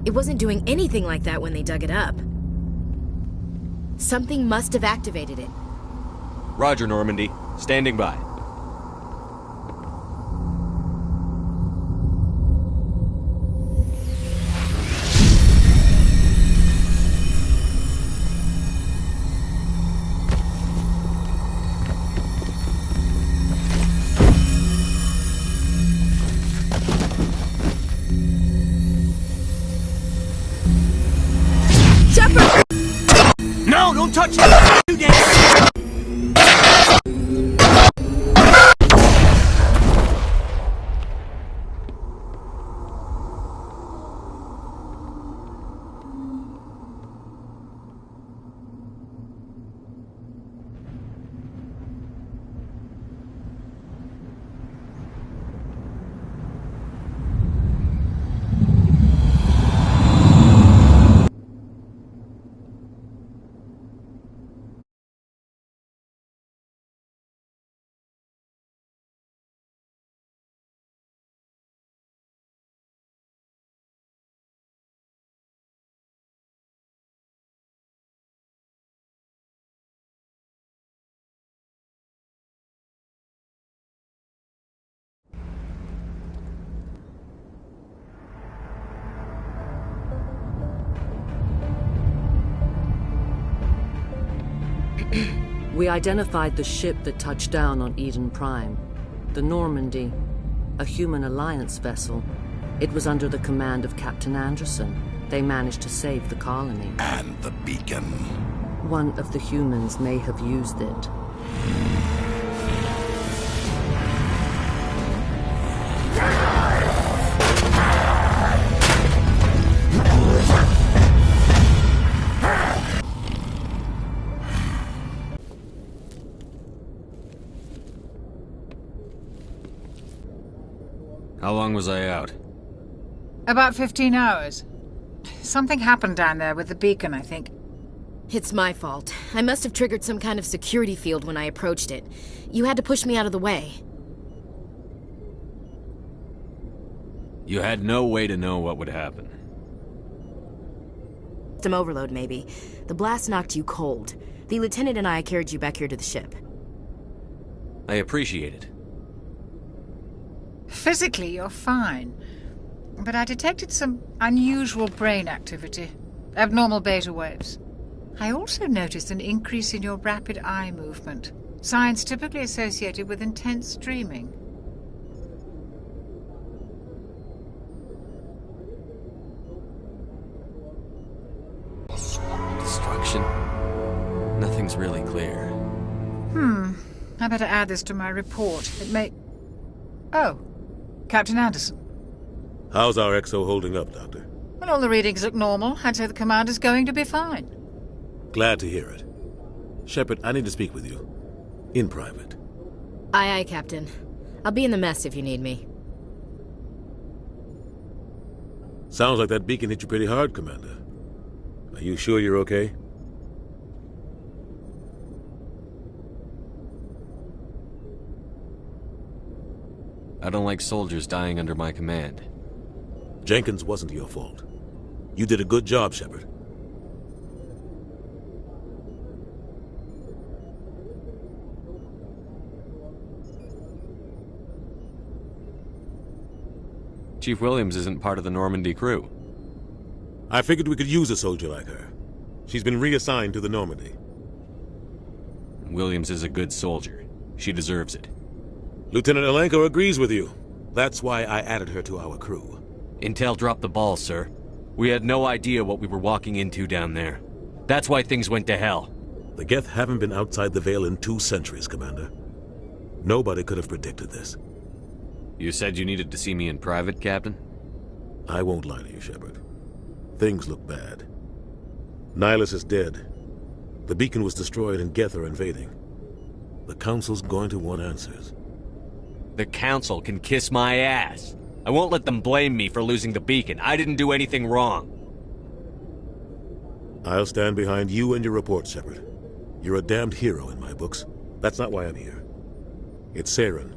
P: It wasn't doing anything like that when they dug it up. Something must have activated it.
F: Roger, Normandy. Standing by.
R: No, don't touch it! You damn.
T: We identified the ship that touched down on Eden Prime. The Normandy, a human alliance vessel. It was under the command of Captain Anderson. They managed to save the colony.
S: And the beacon.
T: One of the humans may have used it.
F: How long was I out?
L: About 15 hours. Something happened down there with the beacon, I think.
P: It's my fault. I must have triggered some kind of security field when I approached it. You had to push me out of the way.
F: You had no way to know what would happen.
P: Some overload, maybe. The blast knocked you cold. The lieutenant and I carried you back here to the ship.
F: I appreciate it.
L: Physically, you're fine. But I detected some unusual brain activity. Abnormal beta waves. I also noticed an increase in your rapid eye movement. Signs typically associated with intense dreaming.
F: Destruction? Nothing's really clear.
L: I better add this to my report. It may... Oh. Captain Anderson.
M: How's our XO holding up, Doctor?
L: Well, all the readings look normal. I'd say the commander's going to be fine.
M: Glad to hear it. Shepard, I need to speak with you. In private.
P: Aye, aye, Captain. I'll be in the mess if you need me.
M: Sounds like that beacon hit you pretty hard, Commander. Are you sure you're okay?
F: I don't like soldiers dying under my command.
M: Jenkins wasn't your fault. You did a good job, Shepard.
F: Chief Williams isn't part of the Normandy crew.
M: I figured we could use a soldier like her. She's been reassigned to the Normandy.
F: Williams is a good soldier. She deserves it.
M: Lieutenant Alenko agrees with you. That's why I added her to our crew.
F: Intel dropped the ball, sir. We had no idea what we were walking into down there. That's why things went to hell.
M: The Geth haven't been outside the Veil in 2 centuries, Commander. Nobody could have predicted this.
F: You said you needed to see me in private, Captain?
M: I won't lie to you, Shepard. Things look bad. Nihilus is dead. The beacon was destroyed and Geth are invading. The Council's going to want answers.
F: The Council can kiss my ass. I won't let them blame me for losing the beacon. I didn't do anything wrong.
M: I'll stand behind you and your report, Shepard. You're a damned hero in my books. That's not why I'm here. It's Saren,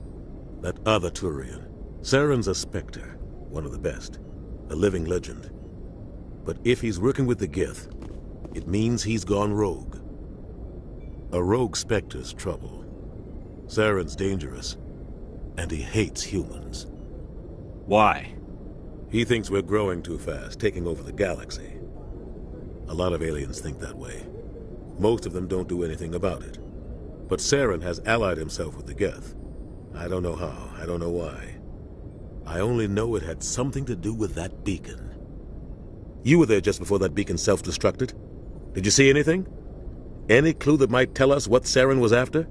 M: that other Turian. Saren's a Spectre, one of the best, a living legend. But if he's working with the Gith, it means he's gone rogue. A rogue Spectre's trouble. Saren's dangerous, and he hates humans.
G: Why?
M: He thinks we're growing too fast, taking over the galaxy. A lot of aliens think that way. Most of them don't do anything about it. But Saren has allied himself with the Geth. I don't know how, I don't know why. I only know it had something to do with that beacon. You were there just before that beacon self-destructed. Did you see anything? Any clue that might tell us what Saren was after?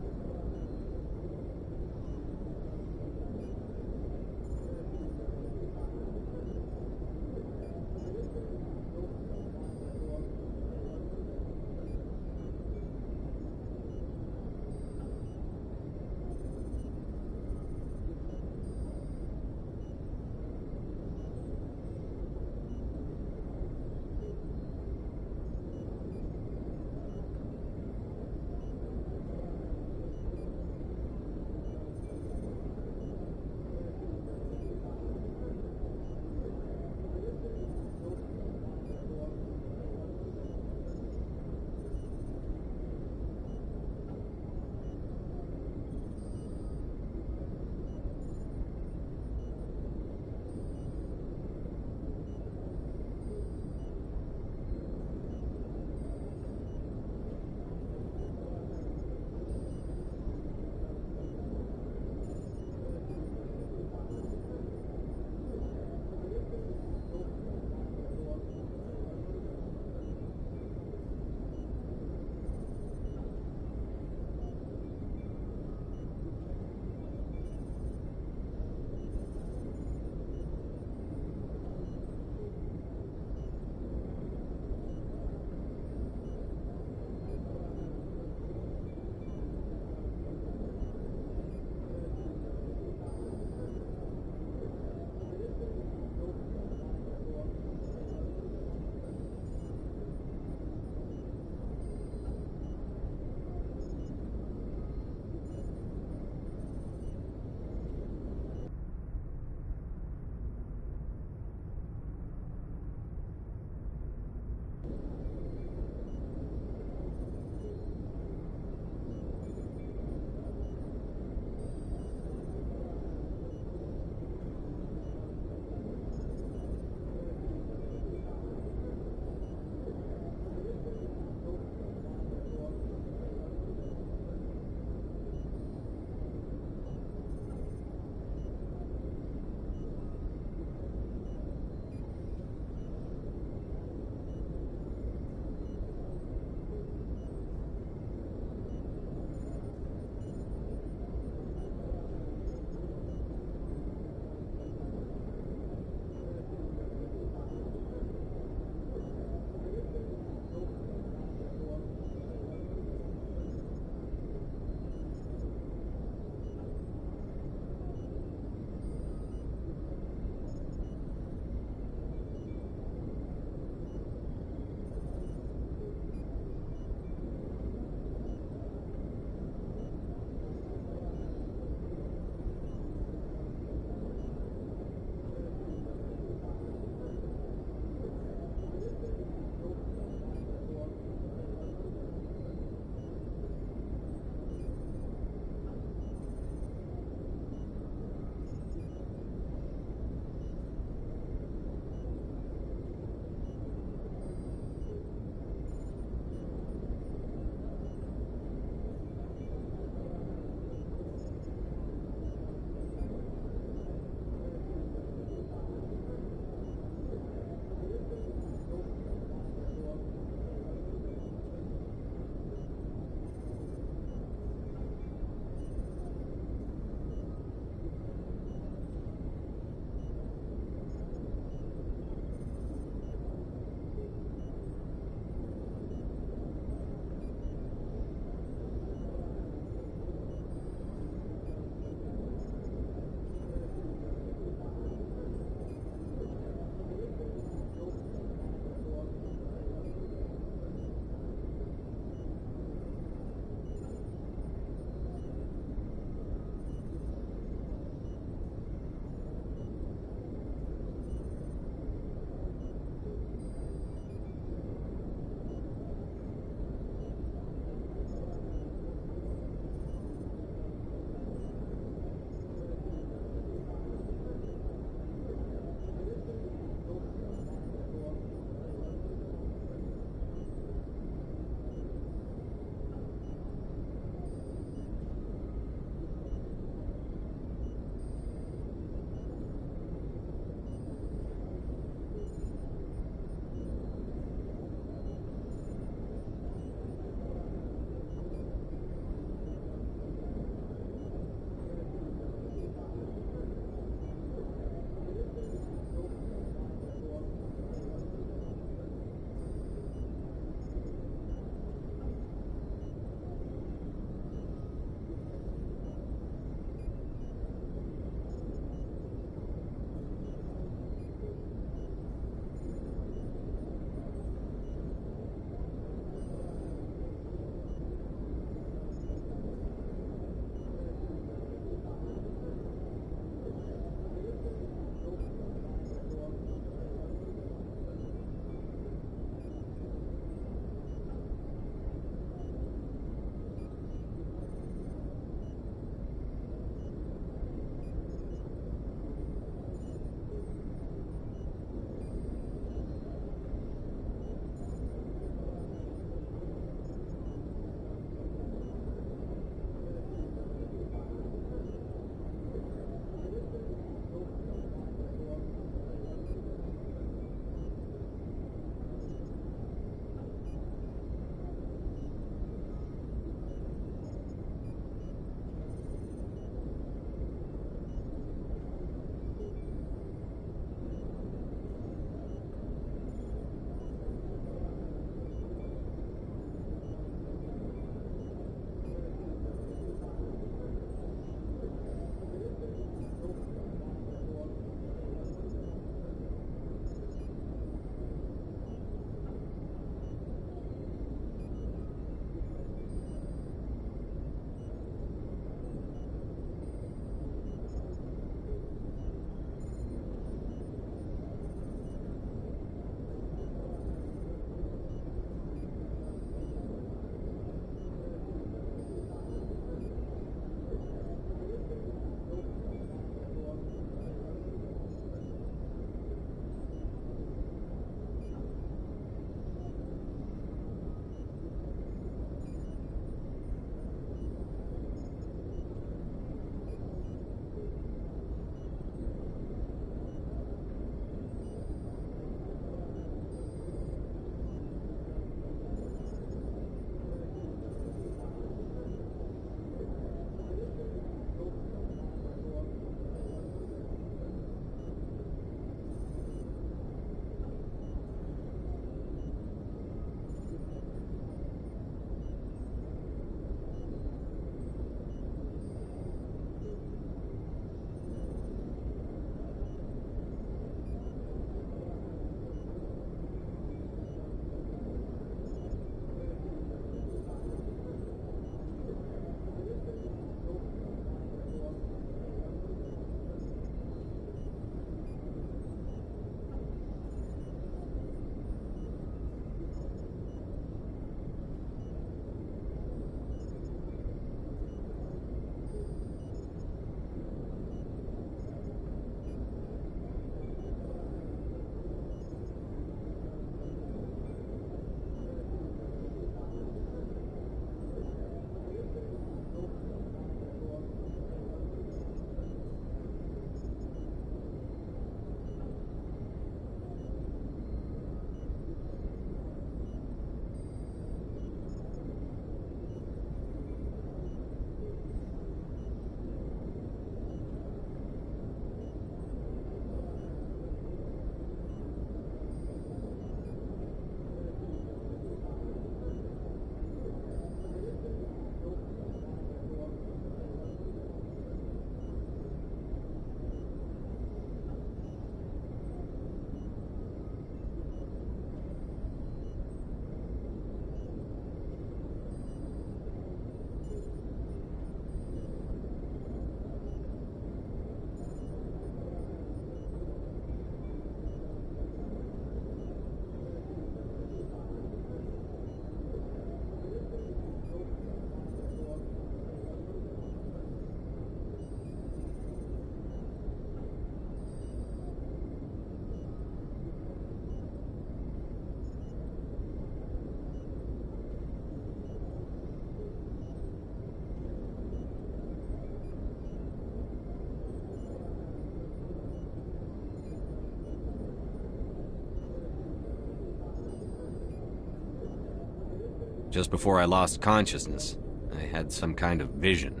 F: Just before I lost consciousness, I had some kind of vision.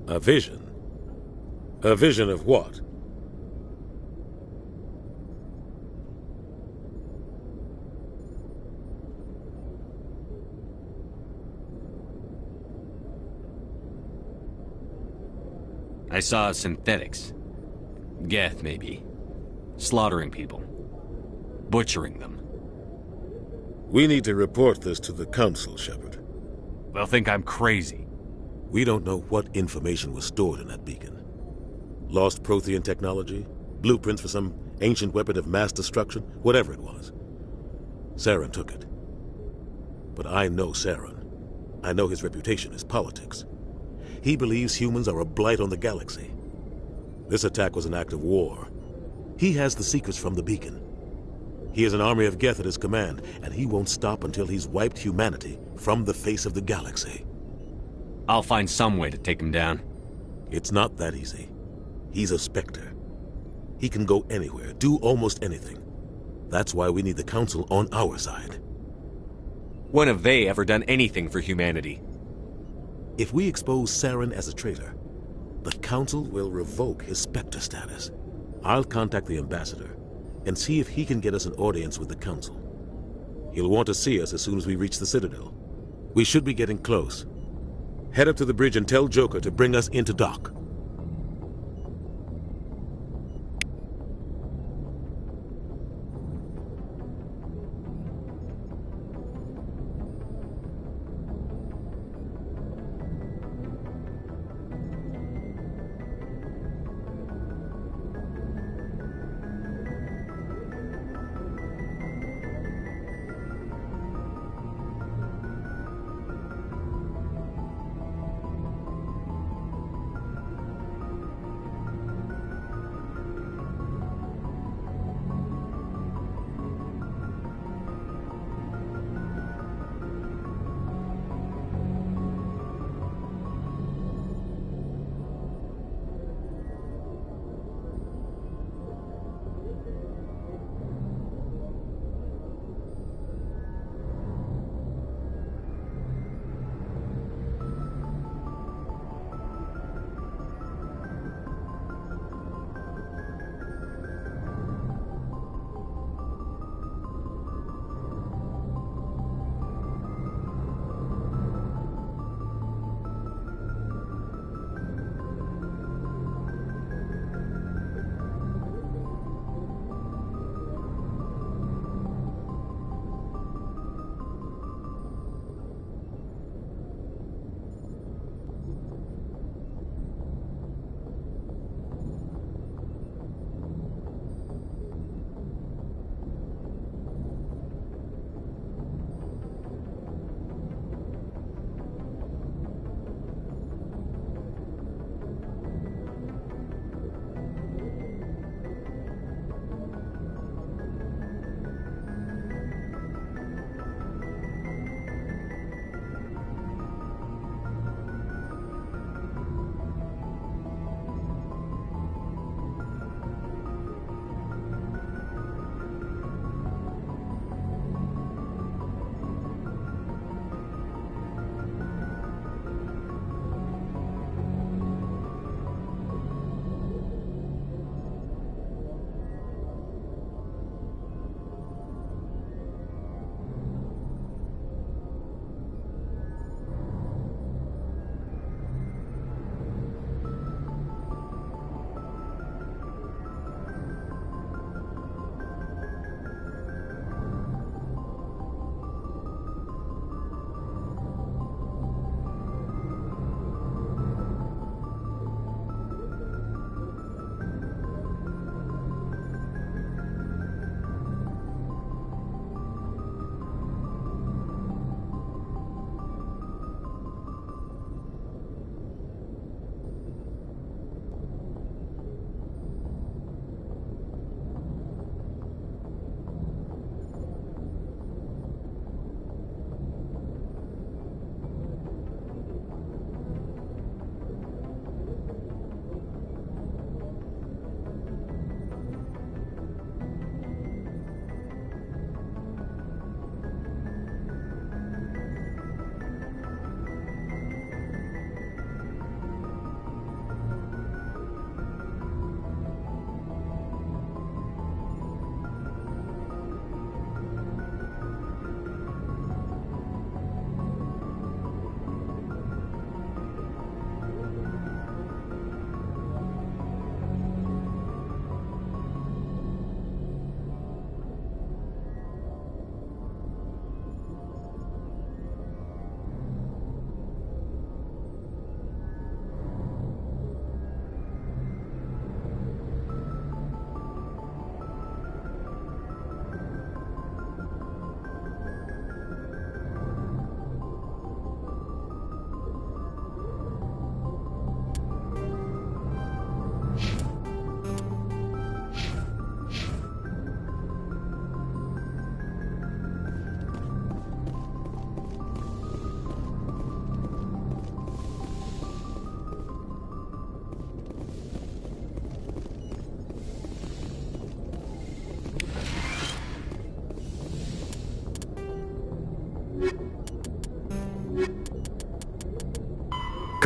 M: A vision? A vision of what?
F: I saw synthetics. Geth, maybe. Slaughtering people. Butchering them.
M: We need to report this to the Council, Shepard.
F: They'll think I'm crazy.
M: We don't know what information was stored in that beacon. Lost Prothean technology? Blueprints for some ancient weapon of mass destruction? Whatever it was. Saren took it. But I know Saren. I know his reputation is politics. He believes humans are a blight on the galaxy. This attack was an act of war. He has the secrets from the beacon. He has an army of Geth at his command, and he won't stop until he's wiped humanity from the face of the galaxy.
F: I'll find some way to take him down.
M: It's not that easy. He's a Spectre. He can go anywhere, do almost anything. That's why we need the Council on our side.
F: When have they ever done anything for humanity?
M: If we expose Saren as a traitor, the Council will revoke his Spectre status. I'll contact the Ambassador and see if he can get us an audience with the Council. He'll want to see us as soon as we reach the Citadel. We should be getting close. Head up to the bridge and tell Joker to bring us into dock.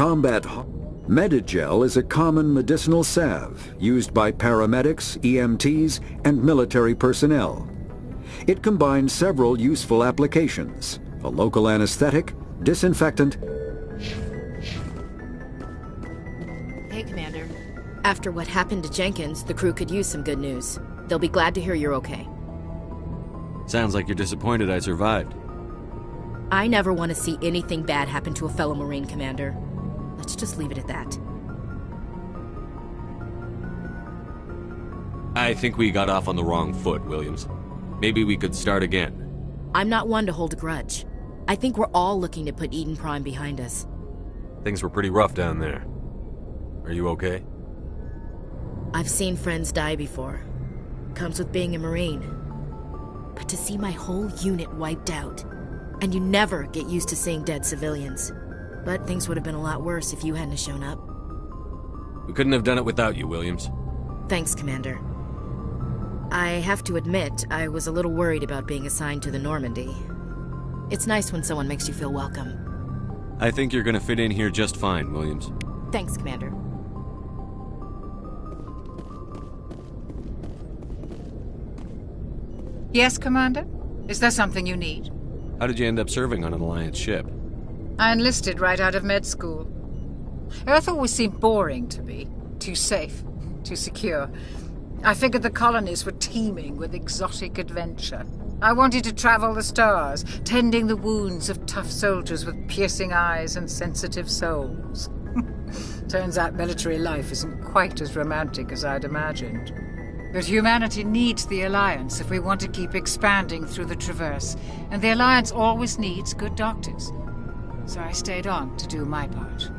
U: Combat Medigel is a common medicinal salve used by paramedics, EMTs, and military personnel. It combines several useful applications: a local anesthetic, disinfectant.
P: Hey, Commander. After what happened to Jenkins, the crew could use some good news. They'll be glad to hear you're okay.
F: Sounds like you're disappointed I survived.
P: I never want to see anything bad happen to a fellow Marine, Commander. Let's just leave it at that.
F: I think we got off on the wrong foot, Williams. Maybe we could start again.
P: I'm not one to hold a grudge. I think we're all looking to put Eden Prime behind us.
F: Things were pretty rough down there. Are you okay?
P: I've seen friends die before. Comes with being a Marine. But to see my whole unit wiped out, and you never get used to seeing dead civilians. But things would have been a lot worse if you hadn't shown up.
F: We couldn't have done it without you, Williams.
P: Thanks, Commander. I have to admit, I was a little worried about being assigned to the Normandy. It's nice when someone makes you feel welcome.
F: I think you're gonna fit in here just fine, Williams.
P: Thanks, Commander.
L: Yes, Commander? Is there something you need?
F: How did you end up serving on an Alliance ship?
L: I enlisted right out of med school. Earth always seemed boring to me. Too safe, too secure. I figured the colonies were teeming with exotic adventure. I wanted to travel the stars, tending the wounds of tough soldiers with piercing eyes and sensitive souls. Turns out military life isn't quite as romantic as I'd imagined. But humanity needs the Alliance if we want to keep expanding through the Traverse, and the Alliance always needs good doctors. So I stayed on to do my part.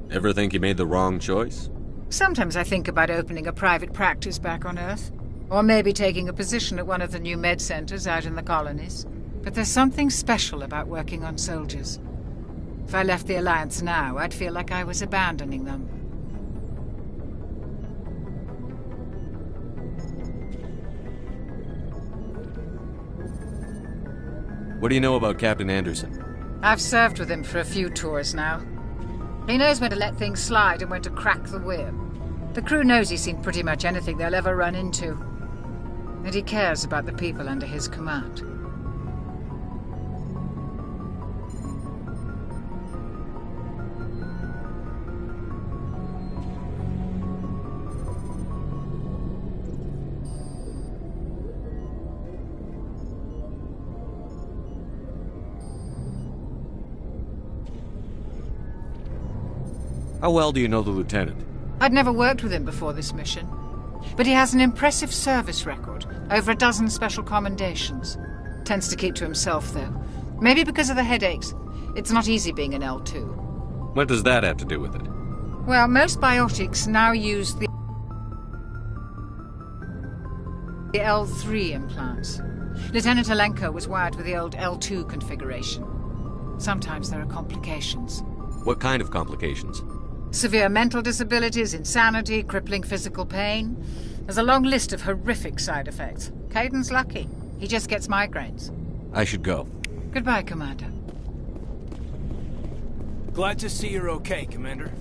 F: Ever think you made the wrong choice?
L: Sometimes I think about opening a private practice back on Earth. Or maybe taking a position at one of the new med centers out in the colonies. But there's something special about working on soldiers. If I left the Alliance now, I'd feel like I was abandoning them.
F: What do you know about Captain Anderson?
L: I've served with him for a few tours now. He knows when to let things slide and when to crack the whip. The crew knows he's seen pretty much anything they'll ever run into. And he cares about the people under his command.
F: How well do you know the lieutenant?
L: I'd never worked with him before this mission. But he has an impressive service record, over 12 special commendations. Tends to keep to himself, though. Maybe because of the headaches. It's not easy being an L2.
F: What does that have to do with it?
L: Well, most biotics now use the L3 implants. Lieutenant Alenko was wired with the old L2 configuration. Sometimes there are complications.
F: What kind of complications?
L: Severe mental disabilities, insanity, crippling physical pain. There's a long list of horrific side effects. Caden's lucky. He just gets migraines.
F: I should go.
L: Goodbye, Commander.
H: Glad to see you're okay, Commander.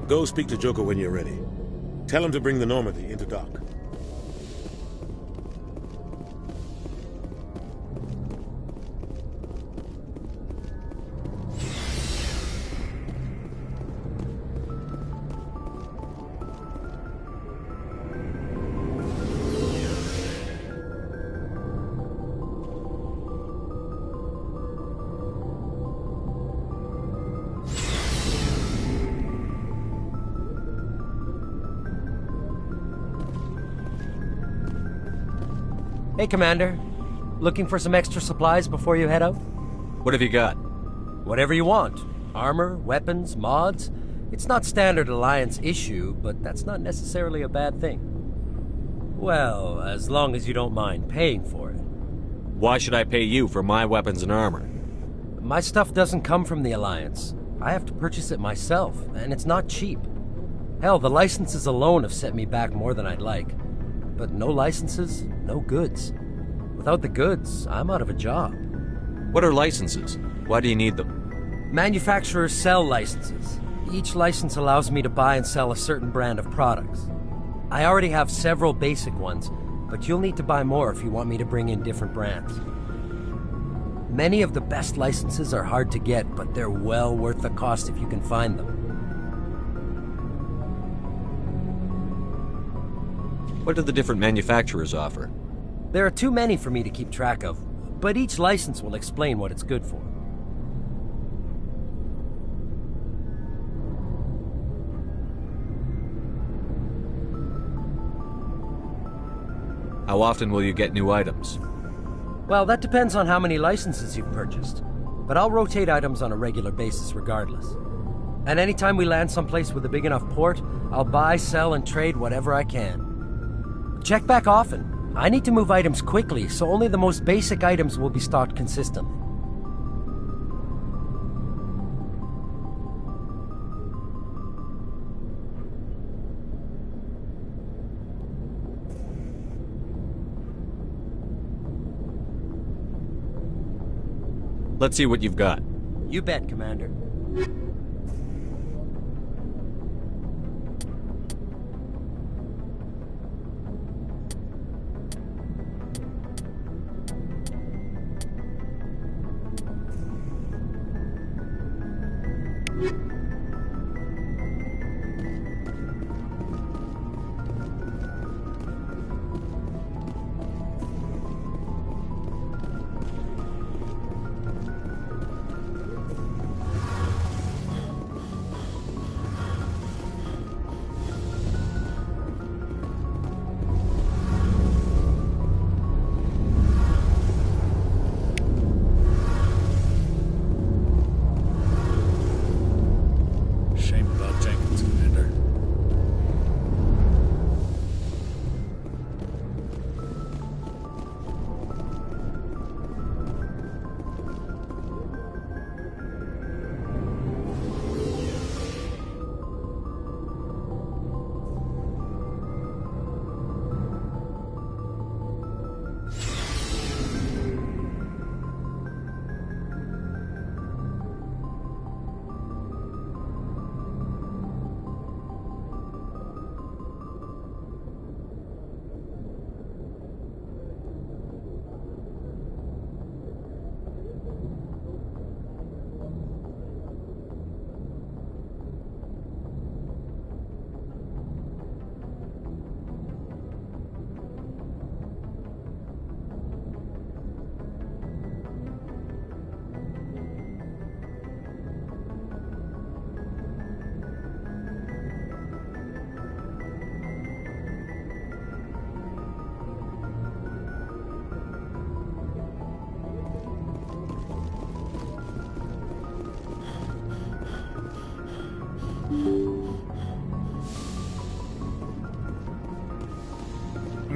M: Go speak to Joker when you're ready. Tell him to bring the Normandy into dock.
R: Hey, Commander. Looking for some extra supplies before you head out?
F: What have you got?
R: Whatever you want. Armor, weapons, mods. It's not standard Alliance issue, but that's not necessarily a bad thing. Well, as long as you don't mind paying for it.
F: Why should I pay you for my weapons and armor?
R: My stuff doesn't come from the Alliance. I have to purchase it myself, and it's not cheap. Hell, the licenses alone have set me back more than I'd like. But no licenses, no goods. Without the goods, I'm out of a job.
F: What are licenses? Why do you need them?
R: Manufacturers sell licenses. Each license allows me to buy and sell a certain brand of products. I already have several basic ones, but you'll need to buy more if you want me to bring in different brands. Many of the best licenses are hard to get, but they're well worth the cost if you can find them.
F: What do the different manufacturers offer?
R: There are too many for me to keep track of, but each license will explain what it's good for.
F: How often will you get new items?
R: Well, that depends on how many licenses you've purchased, but I'll rotate items on a regular basis regardless. And anytime we land someplace with a big enough port, I'll buy, sell, and trade whatever I can. Check back often. I need to move items quickly, so only the most basic items will be stocked consistently.
F: Let's see what you've got.
R: You bet, Commander.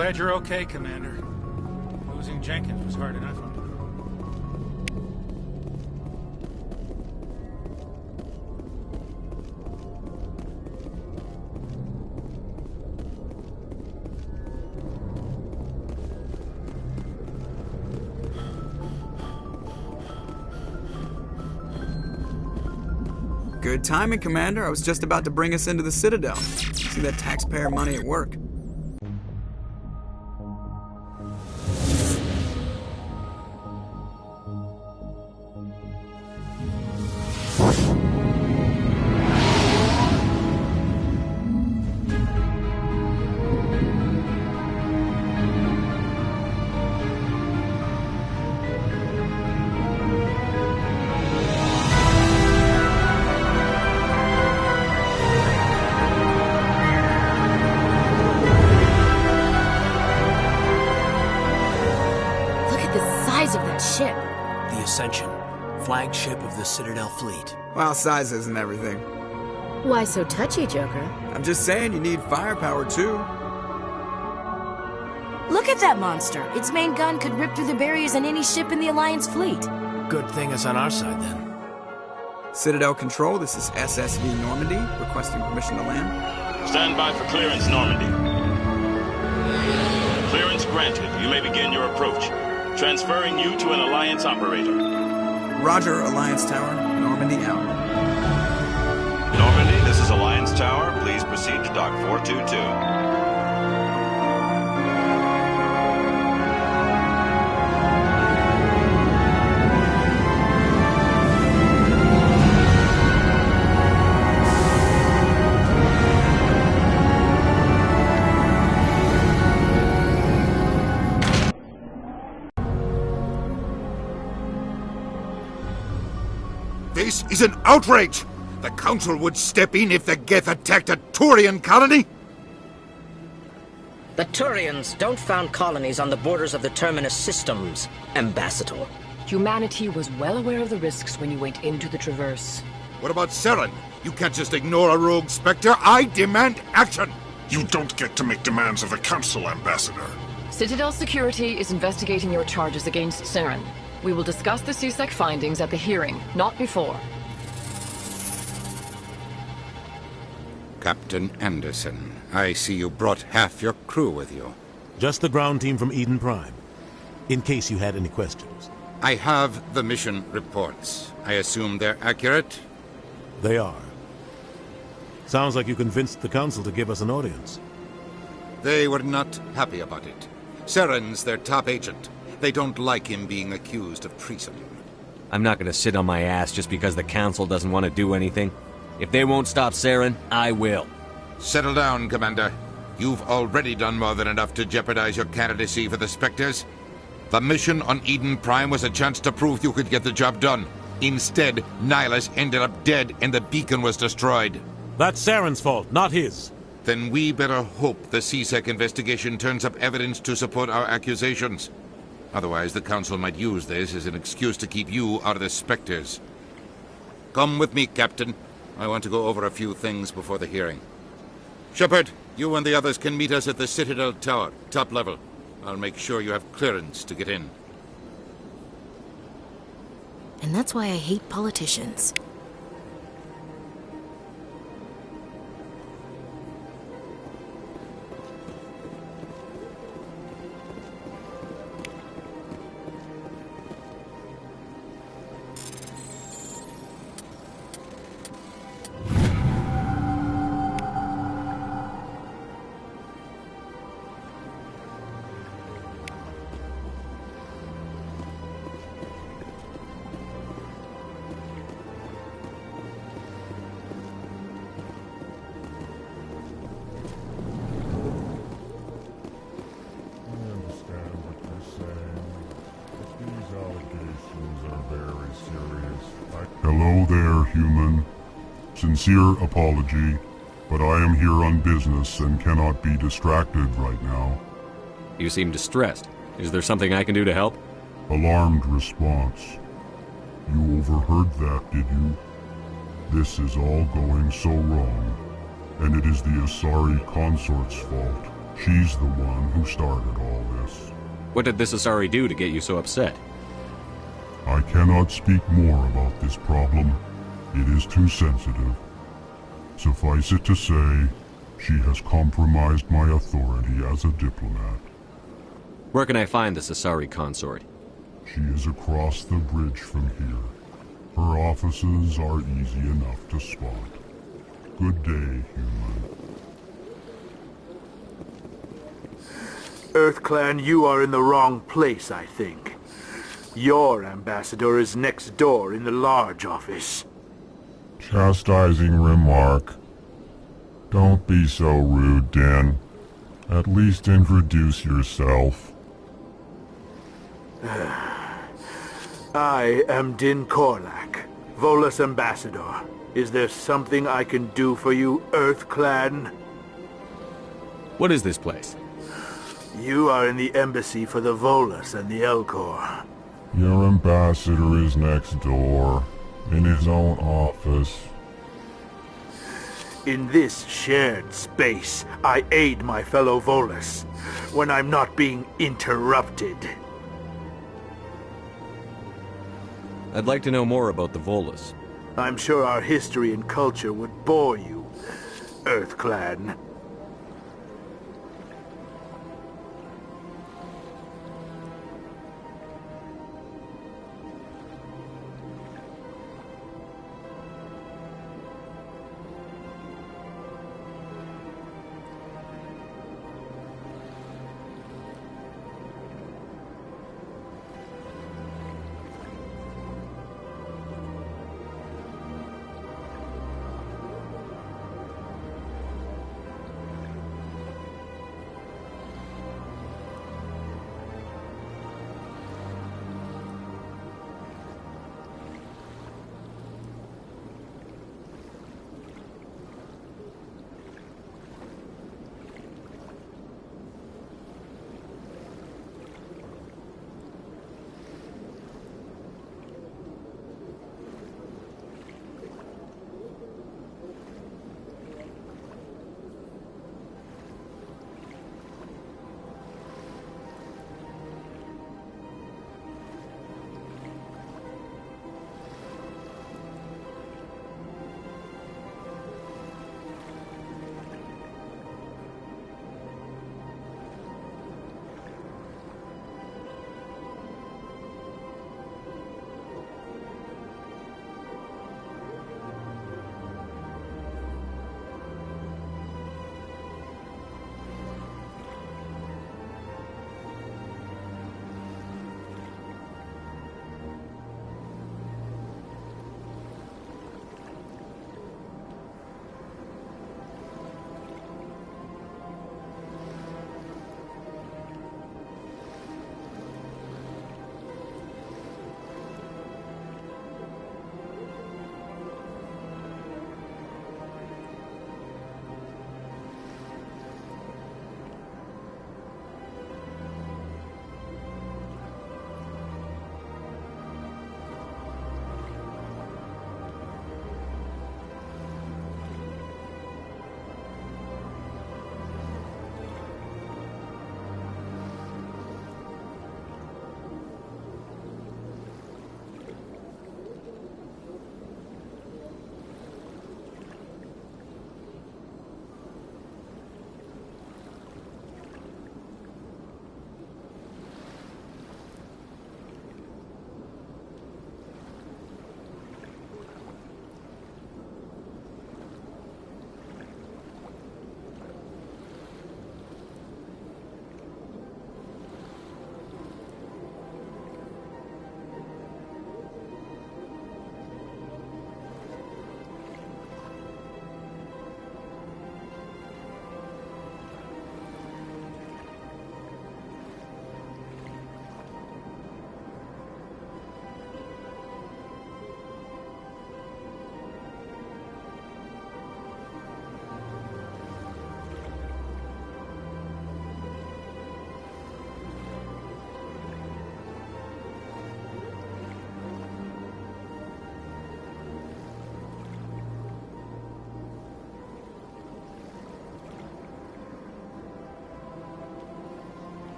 I: glad you're okay, Commander. Losing Jenkins was hard enough.
E: Good timing, Commander. I was just about to bring us into the Citadel. See that taxpayer money at work.
H: Flagship of the Citadel fleet.
E: Well, size isn't everything.
P: Why so touchy, Joker?
E: I'm just saying you need firepower, too.
P: Look at that monster. Its main gun could rip through the barriers in any ship in the Alliance fleet.
H: Good thing it's on our side, then.
E: Citadel Control, this is SSV Normandy, requesting permission to land.
A: Stand by for clearance, Normandy. Clearance granted. You may begin your approach. Transferring you to an Alliance operator.
E: Roger, Alliance Tower. Normandy out.
A: Normandy, this is Alliance Tower. Please proceed to Dock 422.
B: This is an outrage! The Council would step in if the Geth attacked a Turian colony?
V: The Turians don't found colonies on the borders of the Terminus systems, Ambassador.
W: Humanity was well aware of the risks when you went into the Traverse.
B: What about Saren? You can't just ignore a rogue Spectre. I demand action!
X: You don't get to make demands of the Council, Ambassador.
W: Citadel Security is investigating your charges against Saren. We will discuss the CSEC findings at the hearing, not before.
B: Captain Anderson, I see you brought half your crew with you.
M: Just the ground team from Eden Prime, in case you had any questions.
B: I have the mission reports. I assume they're accurate?
M: They are. Sounds like you convinced the Council to give us an audience.
B: They were not happy about it. Saren's their top agent. They don't like him being accused of treason.
F: I'm not gonna sit on my ass just because the Council doesn't want to do anything. If they won't stop Saren, I will.
B: Settle down, Commander. You've already done more than enough to jeopardize your candidacy for the Spectres. The mission on Eden Prime was a chance to prove you could get the job done. Instead, Nihilus ended up dead and the beacon was destroyed.
M: That's Saren's fault, not his.
B: Then we better hope the CSEC investigation turns up evidence to support our accusations. Otherwise, the Council might use this as an excuse to keep you out of the Spectres. Come with me, Captain. I want to go over a few things before the hearing. Shepard, you and the others can meet us at the Citadel Tower, top level. I'll make sure you have clearance to get in.
P: And that's why I hate politicians.
Y: Hello there, human. Sincere apology, but I am here on business and cannot be distracted right now.
F: You seem distressed. Is there something I can do to help?
Y: Alarmed response. You overheard that, did you? This is all going so wrong, and it is the Asari consort's fault. She's the one who started all this.
F: What did this Asari do to get you so upset?
Y: I cannot speak more about this problem. It is too sensitive. Suffice it to say, she has compromised my authority as a diplomat.
F: Where can I find this Asari consort?
Y: She is across the bridge from here. Her offices are easy enough to spot. Good day, human.
C: EarthClan, you are in the wrong place, I think. Your ambassador is next door in the large office.
Y: Chastising remark. Don't be so rude, Den. At least introduce yourself.
C: I am Din Korlak, Volus ambassador. Is there something I can do for you, EarthClan?
F: What is this place?
C: You are in the embassy for the Volus and the Elcor.
Y: Your ambassador is next door, in his own office.
C: In this shared space, I aid my fellow Volus when I'm not being interrupted.
F: I'd like to know more about the Volus.
C: I'm sure our history and culture would bore you, EarthClan.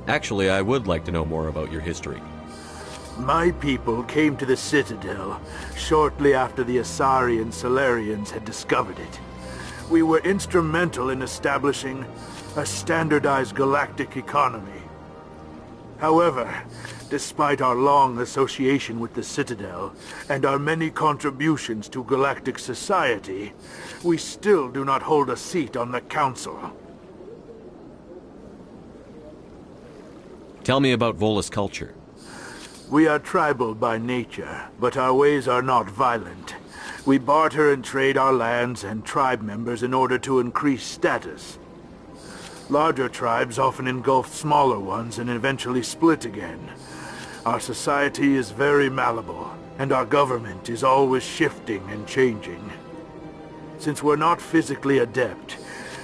F: Actually, I would like to know more about your history.
C: My people came to the Citadel shortly after the Asari and Solarians had discovered it. We were instrumental in establishing a standardized galactic economy. However, despite our long association with the Citadel and our many contributions to galactic society, we still do not hold a seat on the Council.
F: Tell me about Volus culture.
C: We are tribal by nature, but our ways are not violent. We barter and trade our lands and tribe members in order to increase status. Larger tribes often engulf smaller ones and eventually split again. Our society is very malleable, and our government is always shifting and changing. Since we're not physically adept,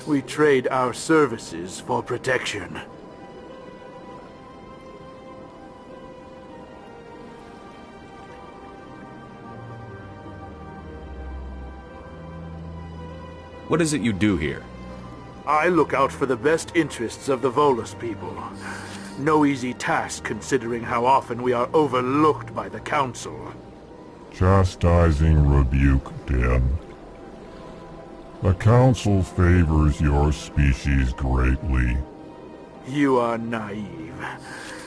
C: we trade our services for protection.
F: What is it you do here?
C: I look out for the best interests of the Volus people. No easy task considering how often we are overlooked by the Council.
Y: Chastising rebuke, Den. The Council favors your species greatly.
C: You are naive.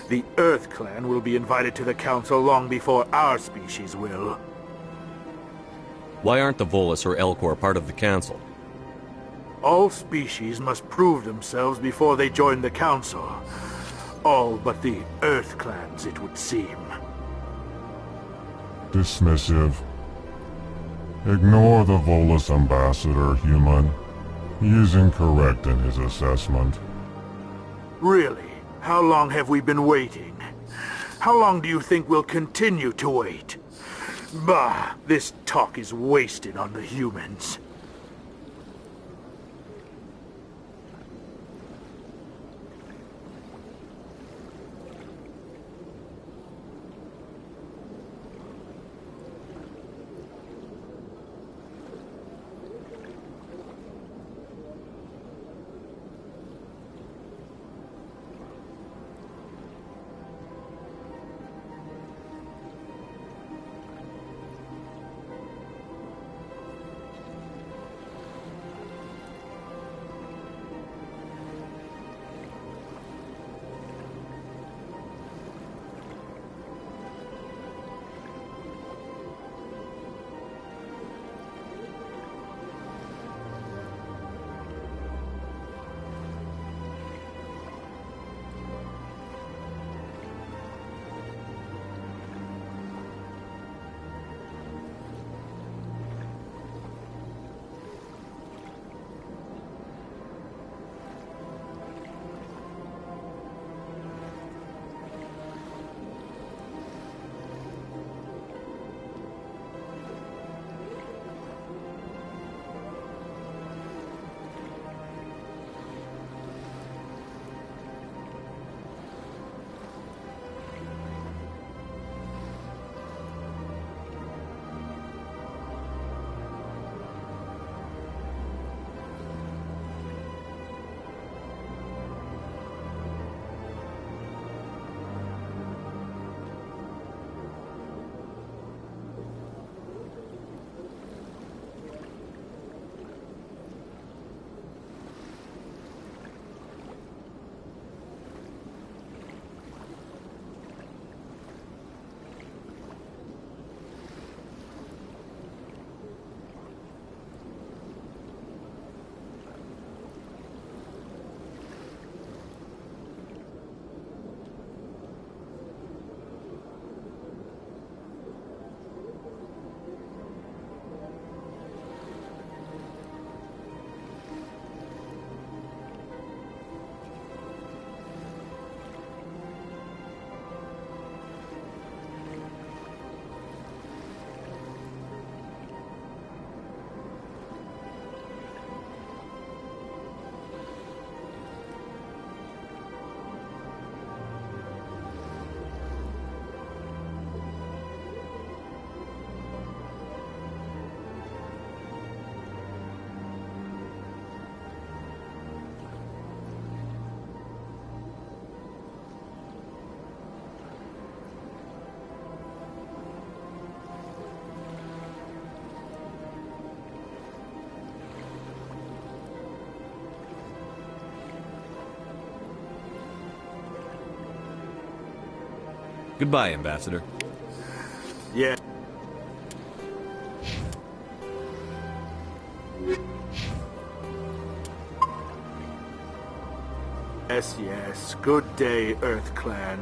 C: The Earth Clan will be invited to the Council long before our species will.
F: Why aren't the Volus or Elcor part of the Council?
C: All species must prove themselves before they join the Council. All but the Earth Clans, it would seem.
Y: Dismissive. Ignore the Volus ambassador, human. He is incorrect in his assessment.
C: Really? How long have we been waiting? How long do you think we'll continue to wait? Bah, this talk is wasted on the humans.
F: Goodbye, Ambassador.
C: Yeah. Yes, yes. Good day, Earth Clan.